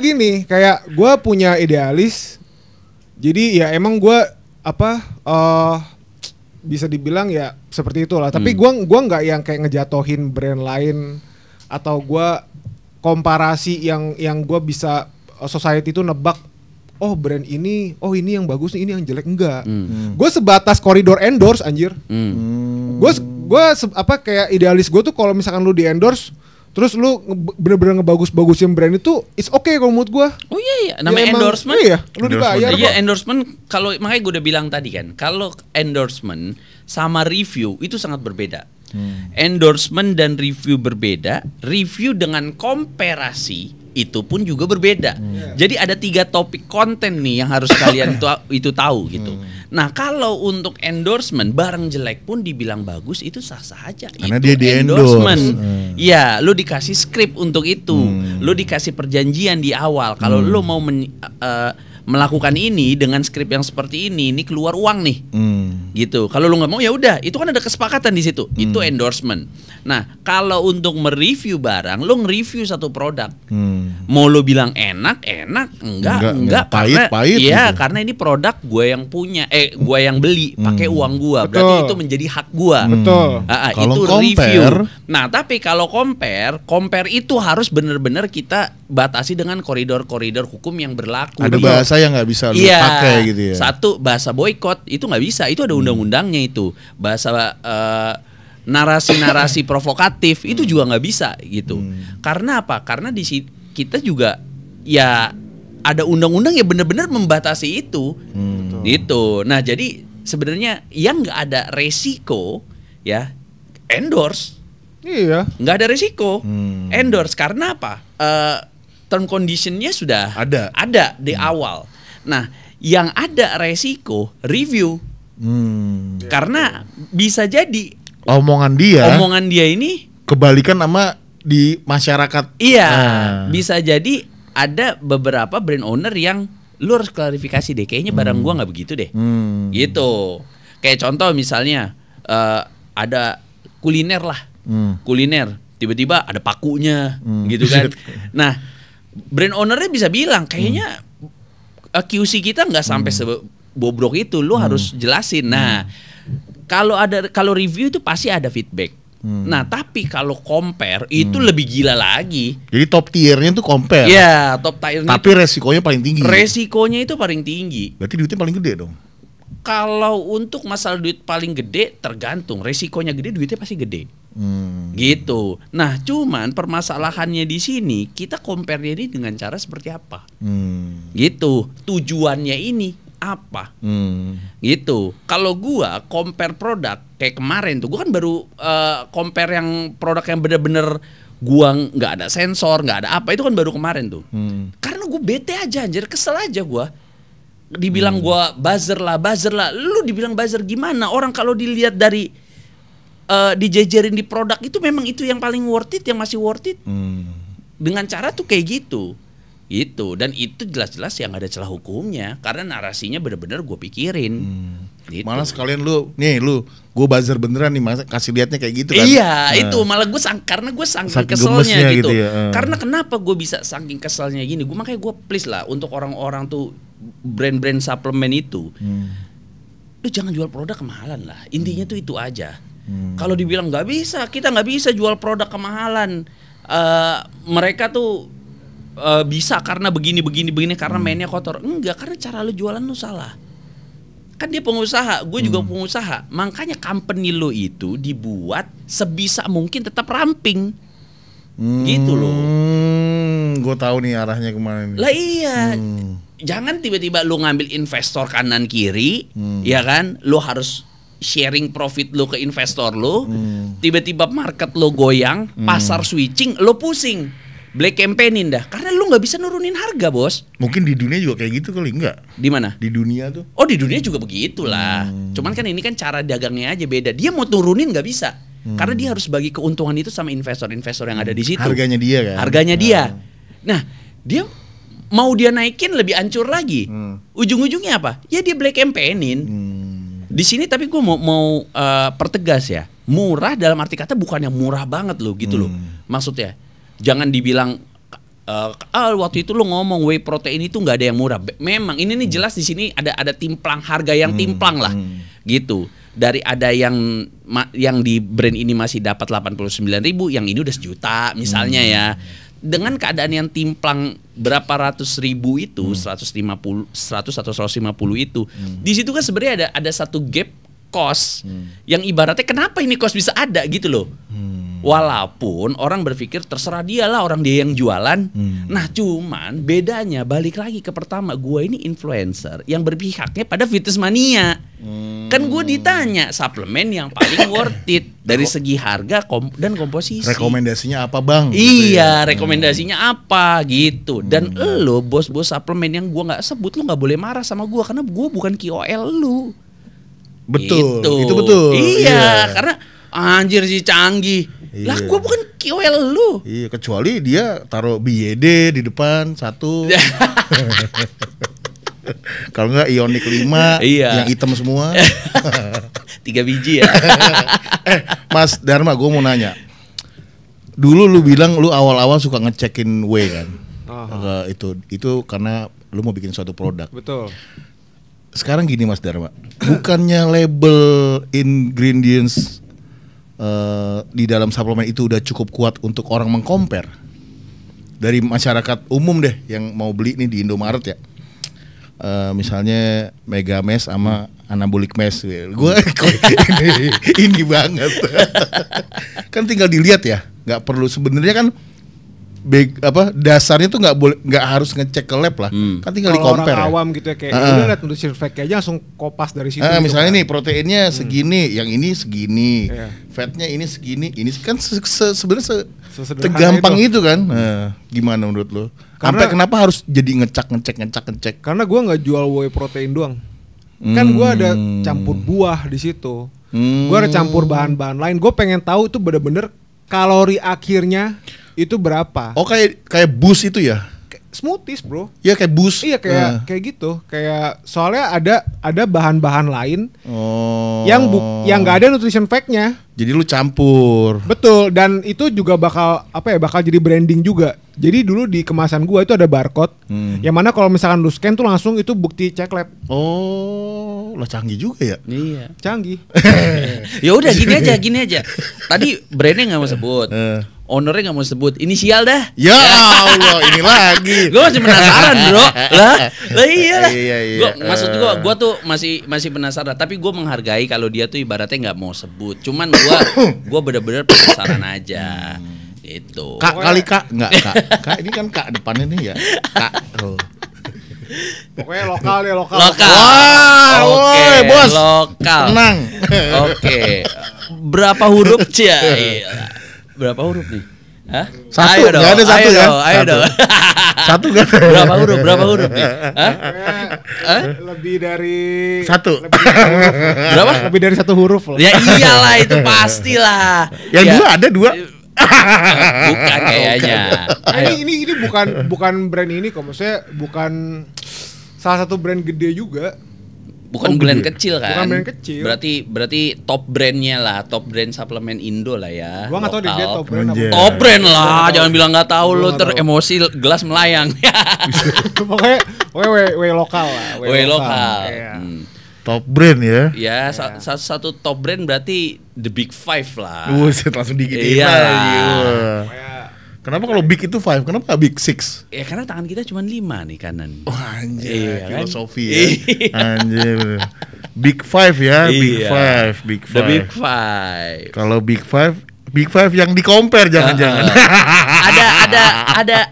gini, kayak gue punya idealis. Jadi ya emang gue bisa dibilang ya seperti itulah. Tapi gue nggak yang kayak ngejatohin brand lain atau gue komparasi yang gue bisa society itu nebak. Oh brand ini, oh ini yang bagus nih, ini yang jelek, enggak. Gue sebatas koridor endorse anjir. Gue kayak idealis gue tuh kalau misalkan lu di endorse. Terus lu bener-bener ngebagus-bagusin brand itu, it's okay kalau menurut gua. Oh iya, namanya ya, endorsement. Iya, lu dibayar. Iya, endorsement. Kalau makanya gue udah bilang tadi kan, kalau endorsement sama review itu sangat berbeda. Endorsement dan review berbeda. Review dengan komparasi itu pun juga berbeda. Jadi ada 3 topik konten nih yang harus kalian itu tahu gitu. Nah kalau untuk endorsement barang jelek pun dibilang bagus itu sah-sah aja. Karena itu dia di endorsement. Ya, lu dikasih skrip untuk itu, lu dikasih perjanjian di awal. Kalau lu mau melakukan ini dengan skrip yang seperti ini keluar uang nih, gitu. Kalau lu nggak mau ya udah, itu kan ada kesepakatan di situ. Itu endorsement. Nah, kalau untuk mereview barang, lu nge-review satu produk, mau lu bilang enak, enggak, pahit, iya, gitu. karena ini produk gue yang punya, gue yang beli, pakai uang gue, berarti itu menjadi hak gue. Betul. Itu review. Nah, tapi kalau compare itu harus benar-benar kita batasi dengan koridor-koridor hukum yang berlaku. Ada bahasa yang nggak bisa lu pakai gitu ya. Satu, bahasa boykot itu nggak bisa, itu ada undang-undangnya itu. Bahasa narasi-narasi provokatif itu juga nggak bisa gitu. Karena apa? Karena di kita juga ya ada undang-undang yang benar-benar membatasi itu. Gitu. Nah, jadi sebenarnya yang nggak ada resiko ya endorse. Iya. Nggak ada resiko endorse karena apa? Term conditionnya sudah ada di awal. Nah, yang ada resiko review. Karena bisa jadi omongan dia ini kebalikan sama di masyarakat. Iya, bisa jadi ada beberapa brand owner yang lu harus klarifikasi deh, kayaknya barang gua nggak begitu deh. Gitu. Kayak contoh misalnya ada kuliner lah. Kuliner, tiba-tiba ada pakunya gitu kan. Nah, brand ownernya bisa bilang kayaknya QC kita nggak sampai sebobrok itu, lu harus jelasin. Nah, kalau review itu pasti ada feedback. Nah, tapi kalau compare itu lebih gila lagi. Jadi top tiernya tuh compare. Iya, top tiernya. Tapi resikonya paling tinggi. Resikonya itu paling tinggi. Berarti duitnya paling gede dong. Kalau untuk masalah duit paling gede tergantung, resikonya gede duitnya pasti gede. Gitu. Nah, cuman permasalahannya di sini kita compare ini dengan cara seperti apa? Gitu. Tujuannya ini apa? Gitu. Kalau gua compare produk kayak kemarin tuh, gua kan baru compare yang produk yang bener-bener gua nggak ada sensor, nggak ada apa, itu kan baru kemarin tuh. Karena gua bete aja anjir, kesel aja gua. Dibilang gua buzzer lah. Lu dibilang buzzer gimana? Orang kalau dilihat dari dijejerin di produk itu memang itu yang paling worth it, yang masih worth it. Dengan cara tuh kayak gitu. Gitu. Dan itu jelas-jelas yang ada celah hukumnya karena narasinya benar-benar gue pikirin. Gitu. Malah sekalian gue buzzer beneran nih, masa kasih liatnya kayak gitu kan. Iya, itu malah karena gue saking keselnya gitu. Ya. Karena kenapa gue bisa saking keselnya gini? Makanya gue please lah untuk orang-orang tuh brand-brand suplemen itu. Lu jangan jual produk kemahalan lah. Intinya tuh itu aja. Kalau dibilang nggak bisa, kita nggak bisa jual produk kemahalan. Mereka tuh bisa karena begini karena mainnya kotor. Enggak, karena cara lu jualan lu salah. Kan dia pengusaha, gue juga pengusaha. Makanya company lu itu dibuat sebisa mungkin tetap ramping. Gitu loh. Gue tahu nih arahnya kemana nih. Lah iya. Jangan tiba-tiba lu ngambil investor kanan kiri, ya kan? Lu harus sharing profit lu ke investor lu. Tiba-tiba market lu goyang, pasar switching, lu pusing. Black campaignin dah, karena lu nggak bisa nurunin harga, bos. Mungkin di dunia juga kayak gitu kali, enggak? Di mana? Di dunia tuh. Oh, di dunia juga begitulah. Cuman kan ini kan cara dagangnya aja beda. Dia mau turunin nggak bisa, karena dia harus bagi keuntungan itu sama investor-investor yang ada di situ. Harganya dia kan? Harganya dia. Nah, dia mau dia naikin lebih hancur lagi. Ujung-ujungnya apa? Ya dia black campaignin. Di sini tapi gue mau pertegas ya, murah dalam arti kata bukan yang murah banget loh, gitu loh. Maksudnya. Jangan dibilang waktu itu lu ngomong whey protein itu nggak ada yang murah. Memang ini nih jelas di sini ada timplang harga yang timplang lah, gitu. Dari ada yang di brand ini masih dapat 89.000, yang ini udah 1 juta misalnya ya. Dengan keadaan yang timplang berapa ratus ribu itu, 100 atau 150 itu, di situ kan sebenarnya ada satu gap cost yang ibaratnya kenapa ini cost bisa ada gitu loh. Walaupun orang berpikir terserah dia lah, orang dia yang jualan. Nah cuman bedanya balik lagi ke pertama, gue ini influencer yang berpihaknya pada fitness mania. Kan gue ditanya suplemen yang paling worth it dari segi harga dan komposisi. Rekomendasinya apa bang? Iya, rekomendasinya apa gitu. Dan lo bos-bos suplemen yang gue nggak sebut, lo nggak boleh marah sama gue karena gue bukan KOL lu. Betul, gitu. itu betul. Iya, karena anjir si Canggih. Lah gue bukan KOL lu. Iya, kecuali dia taruh BYD di depan satu. Kalau enggak Ioniq 5 yang hitam semua. 3 biji ya. Mas Dharma, gue mau nanya. Dulu lu bilang lu awal-awal suka ngecekin whey kan? Itu karena lu mau bikin suatu produk. Betul. Sekarang gini Mas Dharma, bukannya label ingredients di dalam suplemen itu udah cukup kuat untuk orang mengcompare dari masyarakat umum deh yang mau beli nih di Indomaret ya, misalnya Megamesh sama Anabolic Mesh, gue ini banget. Kan tinggal dilihat ya, nggak perlu sebenarnya kan. Dasarnya tuh nggak harus ngecek ke lab lah, kan tinggal di-compare. Orang awam gitu ya, kayak udah lihat nutrition fact aja langsung kopas dari situ. Misalnya nih proteinnya segini, yang ini segini, fatnya ini segini, ini kan sebenarnya segampang itu kan. Gimana menurut lo? Sampai kenapa harus jadi ngecek? Karena gue nggak jual whey protein doang, kan gue ada campur buah di situ, gue ada campur bahan-bahan lain. Gue pengen tahu itu bener-bener kalori akhirnya itu berapa? Oh kayak boost itu ya? Smoothies bro. Iya kayak boost. Iya kayak gitu. Kayak soalnya ada bahan-bahan lain yang nggak ada nutrition fact-nya. Jadi lu campur. Betul, dan itu juga bakal bakal jadi branding juga. Jadi dulu di kemasan gua itu ada barcode yang mana kalau misalkan lu scan tuh langsung itu bukti cek lab. Oh, lah canggih juga ya. Iya. Canggih. Ya udah gini aja. Tadi brandnya nggak mau sebut. Ownernya nggak mau sebut, inisial dah. Ya Allah, ini lagi. Gue masih penasaran bro. Lah iyalah. Iya. Maksud gue tuh masih penasaran. Tapi gue menghargai kalau dia tuh ibaratnya nggak mau sebut. Cuman gue bener-bener penasaran aja. Itu. Kak kali kak, nggak kak. Kak ini kan kak depannya nih ya. Kak. Oh. Pokoknya lokal ya lokal. Wah, Oke, bos. lokal. Tenang. Oke. Berapa huruf Cia? Berapa huruf nih? Hah? Satu, ayo dong, nggak ada satu ayo ya? dong, ayo Satu. dong. Satu kan? Berapa huruf nih? Hah? Lebih dari Satu. Berapa? Lebih dari 1 huruf loh. Ya iyalah itu pastilah. Yang Ya, dua ada 2. bukan kayaknya. Ini bukan brand ini kok, maksudnya bukan salah satu brand gede juga. Bukan brand kecil kan? Bukan brand kecil. Berarti top brandnya lah, top brand suplemen Indo lah ya. Gua nggak tahu deh dia lokal. top brand apa. Anjir. Top brand lah, jangan bilang nggak tahu Gua lo nggak tahu. emosi gelas melayang. Pokoknya W lokal lah. W lokal. Iya. Top brand ya. Ya, satu top brand berarti the big five lah. Buset langsung diginiin Iya. lagi. Wah. Pokoknya Kenapa kalau big itu 5? Kenapa nggak big 6? Ya karena tangan kita cuma 5 nih kanan. Wah anjir, Iya, kan? filosofi ya. Iya. Anjir. Big 5 ya, Big Iya. 5, Big 5. The big five. Kalau Big 5 yang di compare jangan-jangan.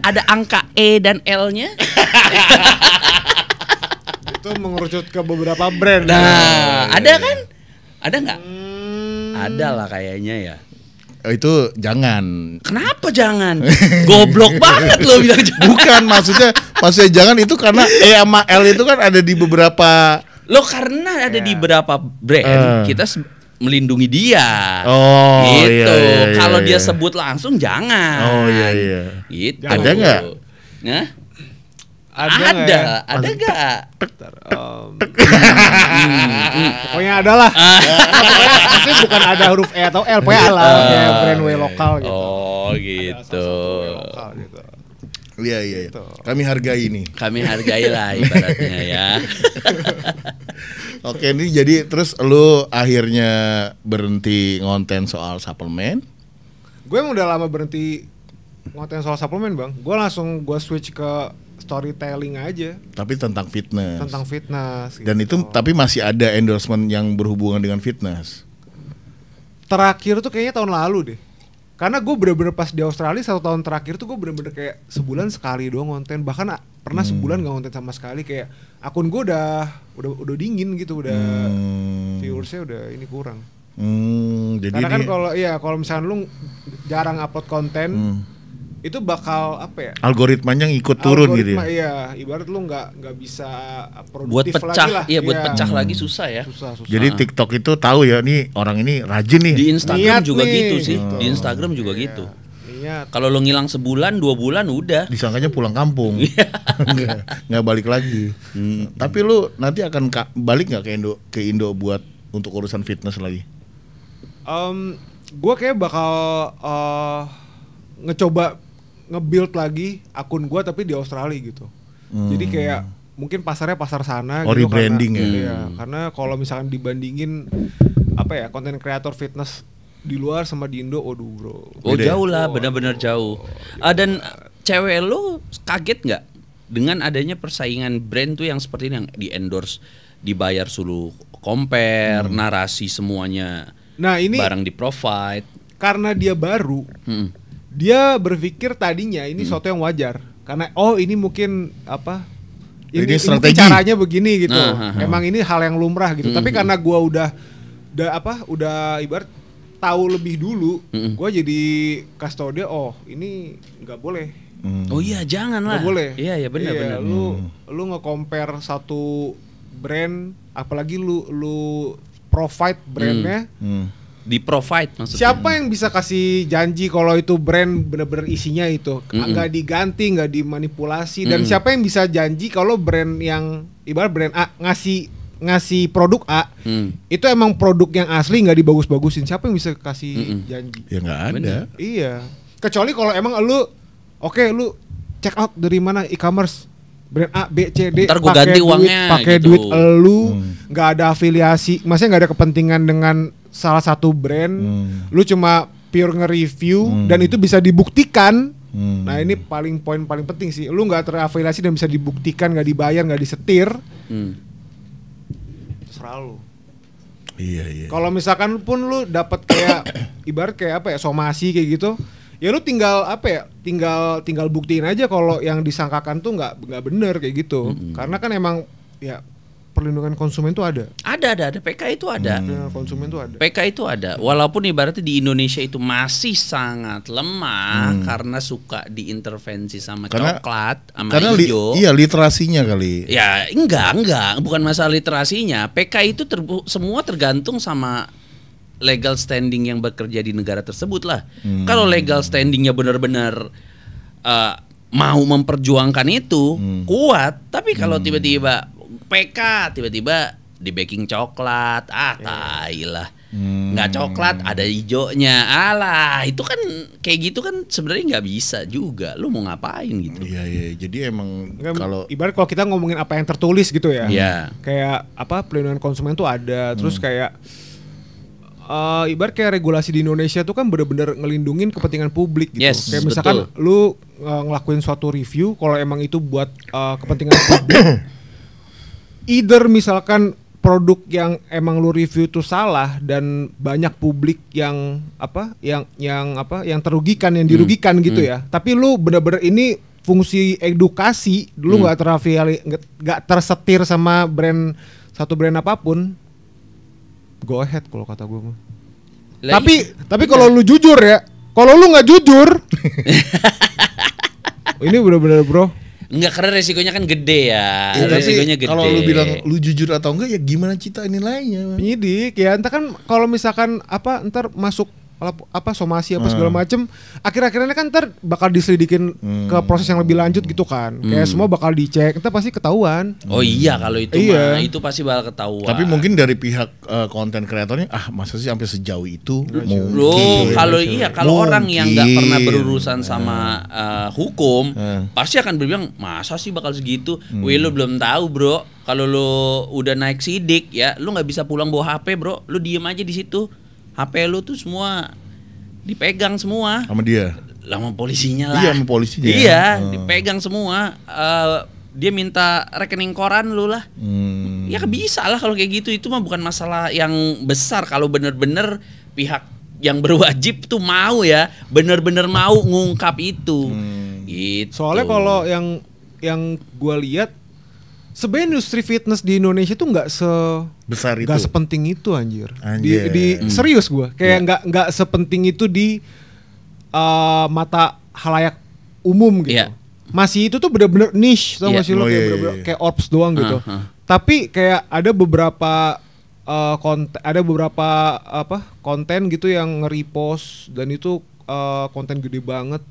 Ada angka E dan L-nya. itu mengerucut ke beberapa brand. Nah, ada kan? Ada nggak? Ada lah kayaknya ya. Itu jangan. Kenapa jangan? Goblok banget lo bilang jangan. Bukan maksudnya jangan itu karena E sama L itu kan ada di beberapa. Lo karena ada di beberapa brand kita melindungi dia. Oh, gitu. iya, Kalau iya. dia sebut langsung jangan. Oh iya. Gitu. Ada nggak? Nah, Ada nggak ya? ada nggak? Pokoknya ada lah. Pokoknya maksudnya bukan ada huruf E atau L, pokoknya lah kayak brand W lokal gitu. Oh Ada gitu. salah satu W lokal gitu. Iya. Kami hargai ini. Kami hargai lah ibaratnya ya. Oke, ini jadi terus lu akhirnya berhenti ngonten soal suplemen. Gue emang udah lama berhenti ngonten soal suplemen bang. Gue langsung switch ke storytelling aja Tapi tentang fitness. tentang fitness. Dan gitu. itu tapi masih ada endorsement yang berhubungan dengan fitness. Terakhir tuh kayaknya tahun lalu deh. Karena gue bener-bener pas di Australia 1 tahun terakhir tuh gue bener-bener kayak sebulan sekali doang ngonten. Bahkan pernah sebulan gak ngonten sama sekali. Kayak akun gue udah dingin gitu, udah viewersnya udah ini kurang. Jadi Karena kan ini kalau misalnya lu jarang upload konten, itu bakal apa ya? algoritmanya ngikut turun gitu Algoritma, ya. iya, ibarat lu nggak bisa Buat produktif pecah, lagi lah. iya buat pecah lagi susah ya. Susah. Jadi TikTok itu tahu ya nih orang ini rajin nih. Di Instagram Niat juga nih, gitu sih. gitu. Di Instagram juga gitu. Niat. Kalau lo ngilang sebulan, 2 bulan udah. Disangkanya pulang kampung. Iya. nggak balik lagi. Tapi lu nanti akan balik nggak ke Indo buat untuk urusan fitness lagi? Gue kayak bakal ngecoba nge-build lagi akun gue tapi di Australia gitu. Jadi kayak mungkin pasarnya pasar sana Oh, gitu. rebranding ya? Iya, karena kalau misalkan dibandingin apa ya, konten kreator fitness di luar sama di Indo, waduh bro. Oh Beda ya? jauh lah, benar-benar jauh. Dan cewek lo kaget nggak dengan adanya persaingan brand tuh yang seperti ini, yang di endorse, dibayar suruh compare, narasi semuanya, Nah ini barang di provide. karena dia baru, dia berpikir tadinya ini sesuatu yang wajar. Karena ini mungkin apa? Ini Ini strategi. caranya begini gitu. Nah, Emang ini hal yang lumrah gitu. Tapi karena gua udah ibarat tahu lebih dulu, gua jadi kasih tau dia, ini nggak boleh. Oh iya, jangan lah. Nggak boleh. Iya benar-benar. Lu nge-compare satu brand, apalagi lu provide brandnya. Di provide maksudnya. Siapa yang bisa kasih janji kalau itu brand bener-bener isinya itu nggak diganti, nggak dimanipulasi, dan siapa yang bisa janji kalau brand yang ibarat brand A ngasih ngasih produk A, itu emang produk yang asli nggak dibagus-bagusin. Siapa yang bisa kasih janji? Ya nggak ada. Bener. Iya. Kecuali kalau emang lu check out dari mana e-commerce brand A, B, C, D. Ntar gue ganti uangnya. Pakai gitu. duit lu, nggak ada afiliasi, maksudnya nggak ada kepentingan dengan salah satu brand. Lu cuma pure nge-review dan itu bisa dibuktikan. Nah ini poin paling penting sih. Lu nggak terafiliasi dan bisa dibuktikan, nggak dibayar, nggak disetir. Terserah lu. Iya. Kalau misalkan pun lu dapat kayak ibarat kayak apa ya, somasi kayak gitu, ya lu tinggal apa ya, tinggal buktiin aja kalau yang disangkakan tuh nggak bener kayak gitu. Karena kan emang ya perlindungan konsumen tuh ada. Ada PK itu ada. Konsumen tuh ada. PK itu ada. Walaupun ibaratnya di Indonesia itu masih sangat lemah karena suka diintervensi sama coklat, sama hijau. Iya, literasinya kali. Ya enggak, bukan masalah literasinya. PK itu semua tergantung sama legal standing yang bekerja di negara tersebut lah. Kalau legal standingnya benar-benar mau memperjuangkan itu kuat, tapi kalau tiba-tiba PK tiba-tiba di baking coklat, tai lah. Nggak coklat ada hijaunya, alah itu kan kayak gitu kan sebenarnya nggak bisa juga. Lu mau ngapain gitu? Iya. Jadi emang kalau ibarat kalau kita ngomongin apa yang tertulis gitu ya. Iya. Kayak apa perlindungan konsumen tuh ada, terus kayak ibarat kayak regulasi di Indonesia tuh kan benar-benar ngelindungin kepentingan publik gitu. Yes, kayak misalkan lu ngelakuin suatu review kalau emang itu buat kepentingan publik. Either misalkan produk yang emang lu review itu salah dan banyak publik yang terugikan, yang dirugikan gitu ya. Tapi lu benar-benar ini fungsi edukasi, lu nggak tersetir sama satu brand apapun. Go ahead kalau kata gue mah. Tapi kalau lu jujur ya, kalau lu nggak jujur, ini benar-benar bro. Enggak, karena resikonya kan gede ya. Ya, resikonya gede. Kalau lu bilang lu jujur atau enggak, ya gimana cita nilainya? Penyidik ya, entar kan kalau misalkan ntar masuk somasi segala macem, akhir-akhirnya kan ntar bakal diselidikin ke proses yang lebih lanjut gitu kan. Kayak semua bakal dicek, entar pasti ketahuan. Oh iya, kalau itu mah itu pasti bakal ketahuan. Tapi mungkin dari pihak konten kreatornya, masa sih sampai sejauh itu? Kalau orang yang nggak pernah berurusan sama hukum, pasti akan berbilang masa sih bakal segitu. Wih, lu belum tahu bro. Kalau lu udah naik sidik ya, lu nggak bisa pulang bawa HP bro. Lu diem aja di situ. HP lu tuh semua dipegang semua sama dia, sama polisinya lah. Iya, sama polisinya. Iya, dipegang semua. Dia minta rekening koran lu lah. Ya bisa lah kalau kayak gitu. Itu mah bukan masalah yang besar kalau bener-bener pihak yang berwajib tuh mau ya, bener-bener mau ngungkap itu. Gitu. Soalnya kalau yang gue lihat, sebenarnya industri fitness di Indonesia tuh nggak besar itu, nggak sepenting itu anjir. Serius gue, kayak nggak sepenting itu di mata halayak umum gitu. Yeah. Masih itu tuh bener-bener niche, tau gak sih lo, kayak bener-bener kayak orbs doang gitu. Tapi kayak ada beberapa konten gitu yang nge-repost dan itu konten gede banget.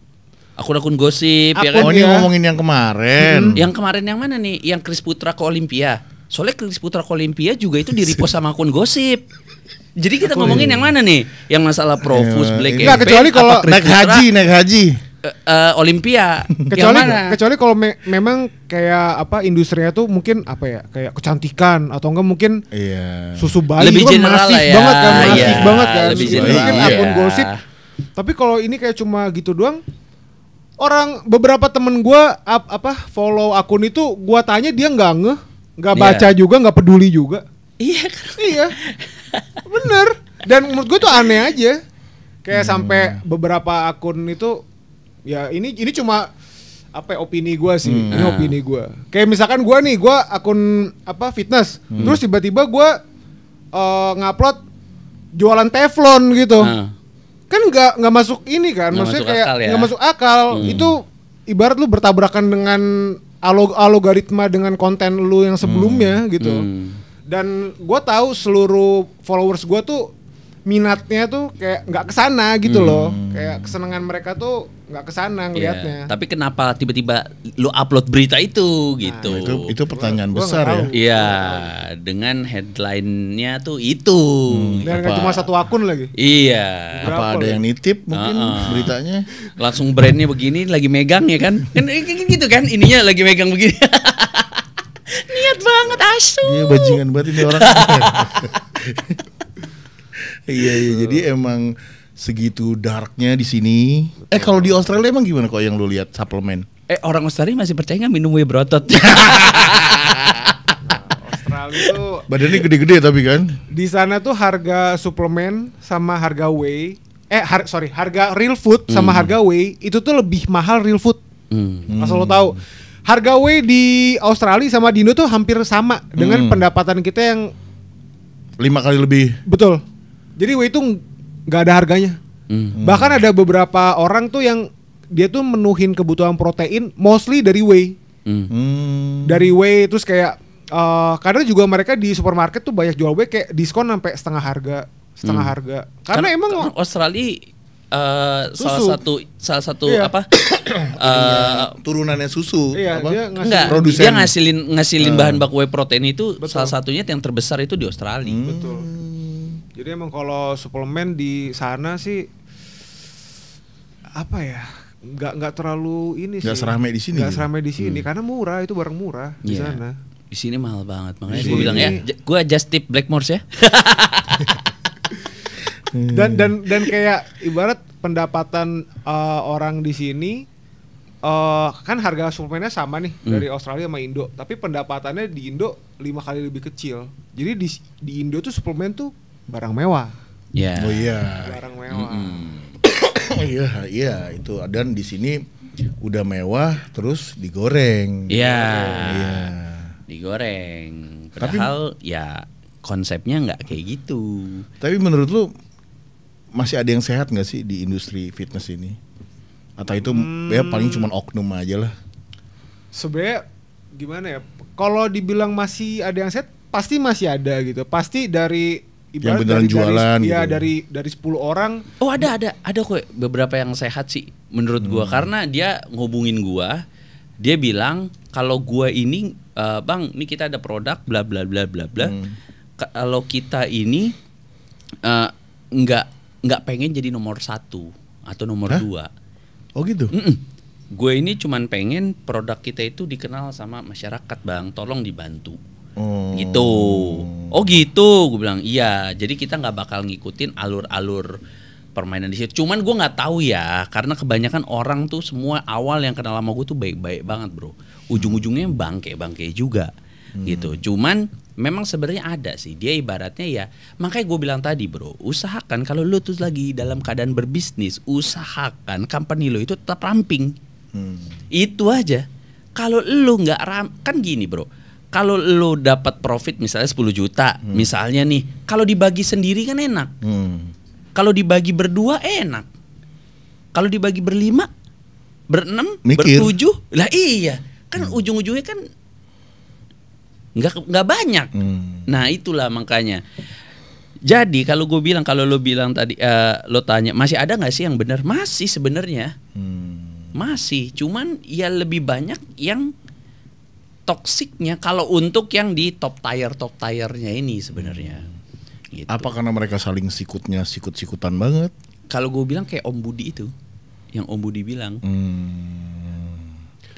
Akun-akun gosip ya kan. Oh, ini ngomongin yang kemarin. Yang kemarin yang mana nih? Yang Chris Putra ke Olimpia. Soalnya Chris Putra ke Olimpia juga itu di-repost sama akun gosip. Jadi kita ngomongin yang mana nih? Yang masalah Profus, Black Campaign. Enggak, kecuali kalau naik haji. Olimpia. Kecuali kalau memang kayak industrinya tuh mungkin kayak kecantikan atau enggak mungkin susu bayi lebih kan masif ya. banget kan, Lebih mungkin akun gosip. Tapi kalau ini kayak cuma gitu doang. Beberapa temen gue follow akun itu, gue tanya dia nggak baca juga, nggak peduli juga. Iya, bener. Dan menurut gue tuh aneh aja. Kayak sampai beberapa akun itu, ya ini cuma opini gue sih. Ini opini gue. Kayak misalkan gue akun fitness, terus tiba-tiba gue ngupload jualan teflon gitu. Kan nggak masuk ini kan, maksudnya kayak nggak masuk akal. Itu ibarat lu bertabrakan dengan algoritma dengan konten lu yang sebelumnya gitu. Dan gue tahu seluruh followers gue tuh minatnya tuh kayak nggak kesana gitu loh. Kayak kesenangan mereka tuh nggak kesana ngelihatnya. Tapi kenapa tiba-tiba lu upload berita itu gitu? Itu pertanyaan besar ya. Iya, dengan headline-nya tuh itu. Dan nggak cuma satu akun lagi. Iya. Apa ada yang nitip mungkin beritanya? Langsung brandnya begini lagi megang ya kan? Kan gitu kan ininya lagi megang begini. Niat banget asu. Iya bajingan banget ini orang. Iya, jadi emang segitu darknya di sini. Kalau di Australia emang gimana kok yang lu lihat suplemen? Orang Australia masih percaya nggak minum whey brotot? Australia tuh badannya gede-gede tapi kan? Di sana tuh harga suplemen sama harga whey, harga real food sama harga whey itu tuh lebih mahal real food. Asal lo tahu. Harga whey di Australia sama di Indo tuh hampir sama dengan pendapatan kita yang 5 kali lebih. Betul. Jadi whey itu nggak ada harganya. Bahkan ada beberapa orang tuh yang dia tuh menuhin kebutuhan protein mostly dari whey. Dari whey terus kayak kadang juga mereka di supermarket tuh banyak jual whey kayak diskon sampai setengah harga. Karena emang Australia salah satu iya. Turunannya susu. Iya, dia ngasilin bahan baku whey protein itu. Betul. Salah satunya yang terbesar itu di Australia. Betul. Jadi emang kalau suplemen di sana sih apa ya? Nggak terlalu ini sih. Nggak seramai di sini. Nggak seramai di sini karena murah, itu barang murah di sana. Di sini mahal banget, makanya gue bilang ya, gue just tip Blackmores ya. dan kayak ibarat pendapatan orang di sini kan harga suplemennya sama nih dari Australia sama Indo, tapi pendapatannya di Indo 5 kali lebih kecil. Jadi di Indo tuh suplemen tuh barang mewah. Yeah. Oh iya. Barang mewah. Oh iya itu. Dan di sini udah mewah terus digoreng. Iya. Digoreng. Padahal ya konsepnya nggak kayak gitu. Tapi menurut lu masih ada yang sehat nggak sih di industri fitness ini? Atau itu ya paling cuma oknum aja lah? Sebenarnya gimana ya? Kalau dibilang masih ada yang sehat, pasti masih ada gitu. Pasti dari yang beneran jualan gitu. Iya, dari 10 orang. Oh, ada kok beberapa yang sehat sih menurut gua, karena dia ngubungin gua. Dia bilang kalau gua ini Bang, ini kita ada produk bla bla bla bla bla. Kalau kita ini nggak pengen jadi nomor 1 atau nomor 2. Oh gitu. Gue ini cuman pengen produk kita itu dikenal sama masyarakat, Bang. Tolong dibantu. Gitu. Oh gitu, gue bilang iya. Jadi kita nggak bakal ngikutin alur-alur permainan di situ. Cuman gue nggak tahu ya, karena kebanyakan orang tuh semua awal yang kenal sama gue tuh baik-baik banget, bro. Ujung-ujungnya bangke juga, gitu. Cuman memang sebenarnya ada sih. Dia ibaratnya ya, makanya gue bilang tadi, bro. Usahakan kalau lu tuh lagi dalam keadaan berbisnis, usahakan company lu itu tetap ramping. Itu aja. Kalau lu nggak kan gini, bro. Kalau lo dapat profit misalnya 10 juta, misalnya nih, kalau dibagi sendiri kan enak. Kalau dibagi berdua enak. Kalau dibagi berlima, berenam, bertujuh, lah iya, kan ujung-ujungnya kan nggak banyak. Nah itulah makanya. Jadi kalau gue bilang, kalau lo bilang tadi, lo tanya masih ada nggak sih yang benar? Masih sebenarnya, masih. Cuman ya lebih banyak yang toksiknya kalau untuk yang di top tiernya ini sebenarnya. Gitu. Apa karena mereka saling sikut-sikutan banget? Kalau gue bilang kayak Om Budi itu, yang Om Budi bilang,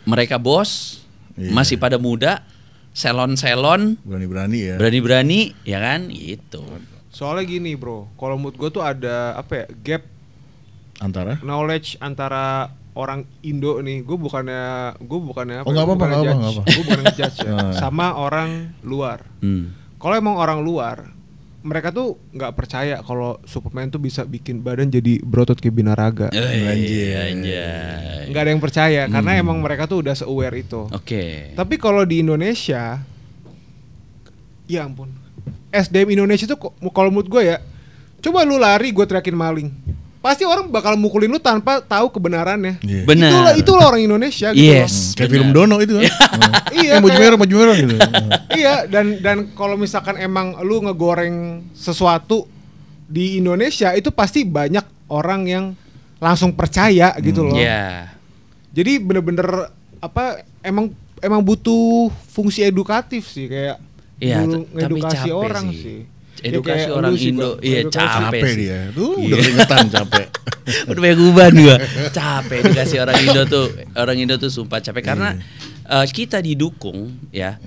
mereka bos, masih pada muda, selon-selon, berani-berani, ya kan, gitu. Soalnya gini, bro, kalau menurut gue tuh ada apa ya, gap antara knowledge antara orang Indo nih, gue bukannya apa? Oh nggak apa-apa. Gue bukan ngejudge ya. Sama orang luar. Kalau emang orang luar, mereka tuh nggak percaya kalau suplemen tuh bisa bikin badan jadi berotot kayak binaraga. Nggak ada yang percaya karena emang mereka tuh udah se-aware itu. Tapi kalau di Indonesia, ya ampun, SDM Indonesia tuh kalau menurut gue ya, coba lu lari, gue teriakin maling. Pasti orang bakal mukulin lu tanpa tahu kebenarannya. Benar. Itulah orang Indonesia gitu. Yes, kayak film Dono itu kan. Iya. Maju merah gitu. Iya, dan kalau misalkan emang lu ngegoreng sesuatu di Indonesia itu pasti banyak orang yang langsung percaya gitu loh. Jadi bener-bener emang butuh fungsi edukatif sih, kayak edukasi orang sih. Edukasi ya, orang Indo, iya capek sih. Dia. Tuh udah keringetan capek. Udah banyak uban gua. Capek edukasi orang Indo tuh sumpah capek karena kita didukung ya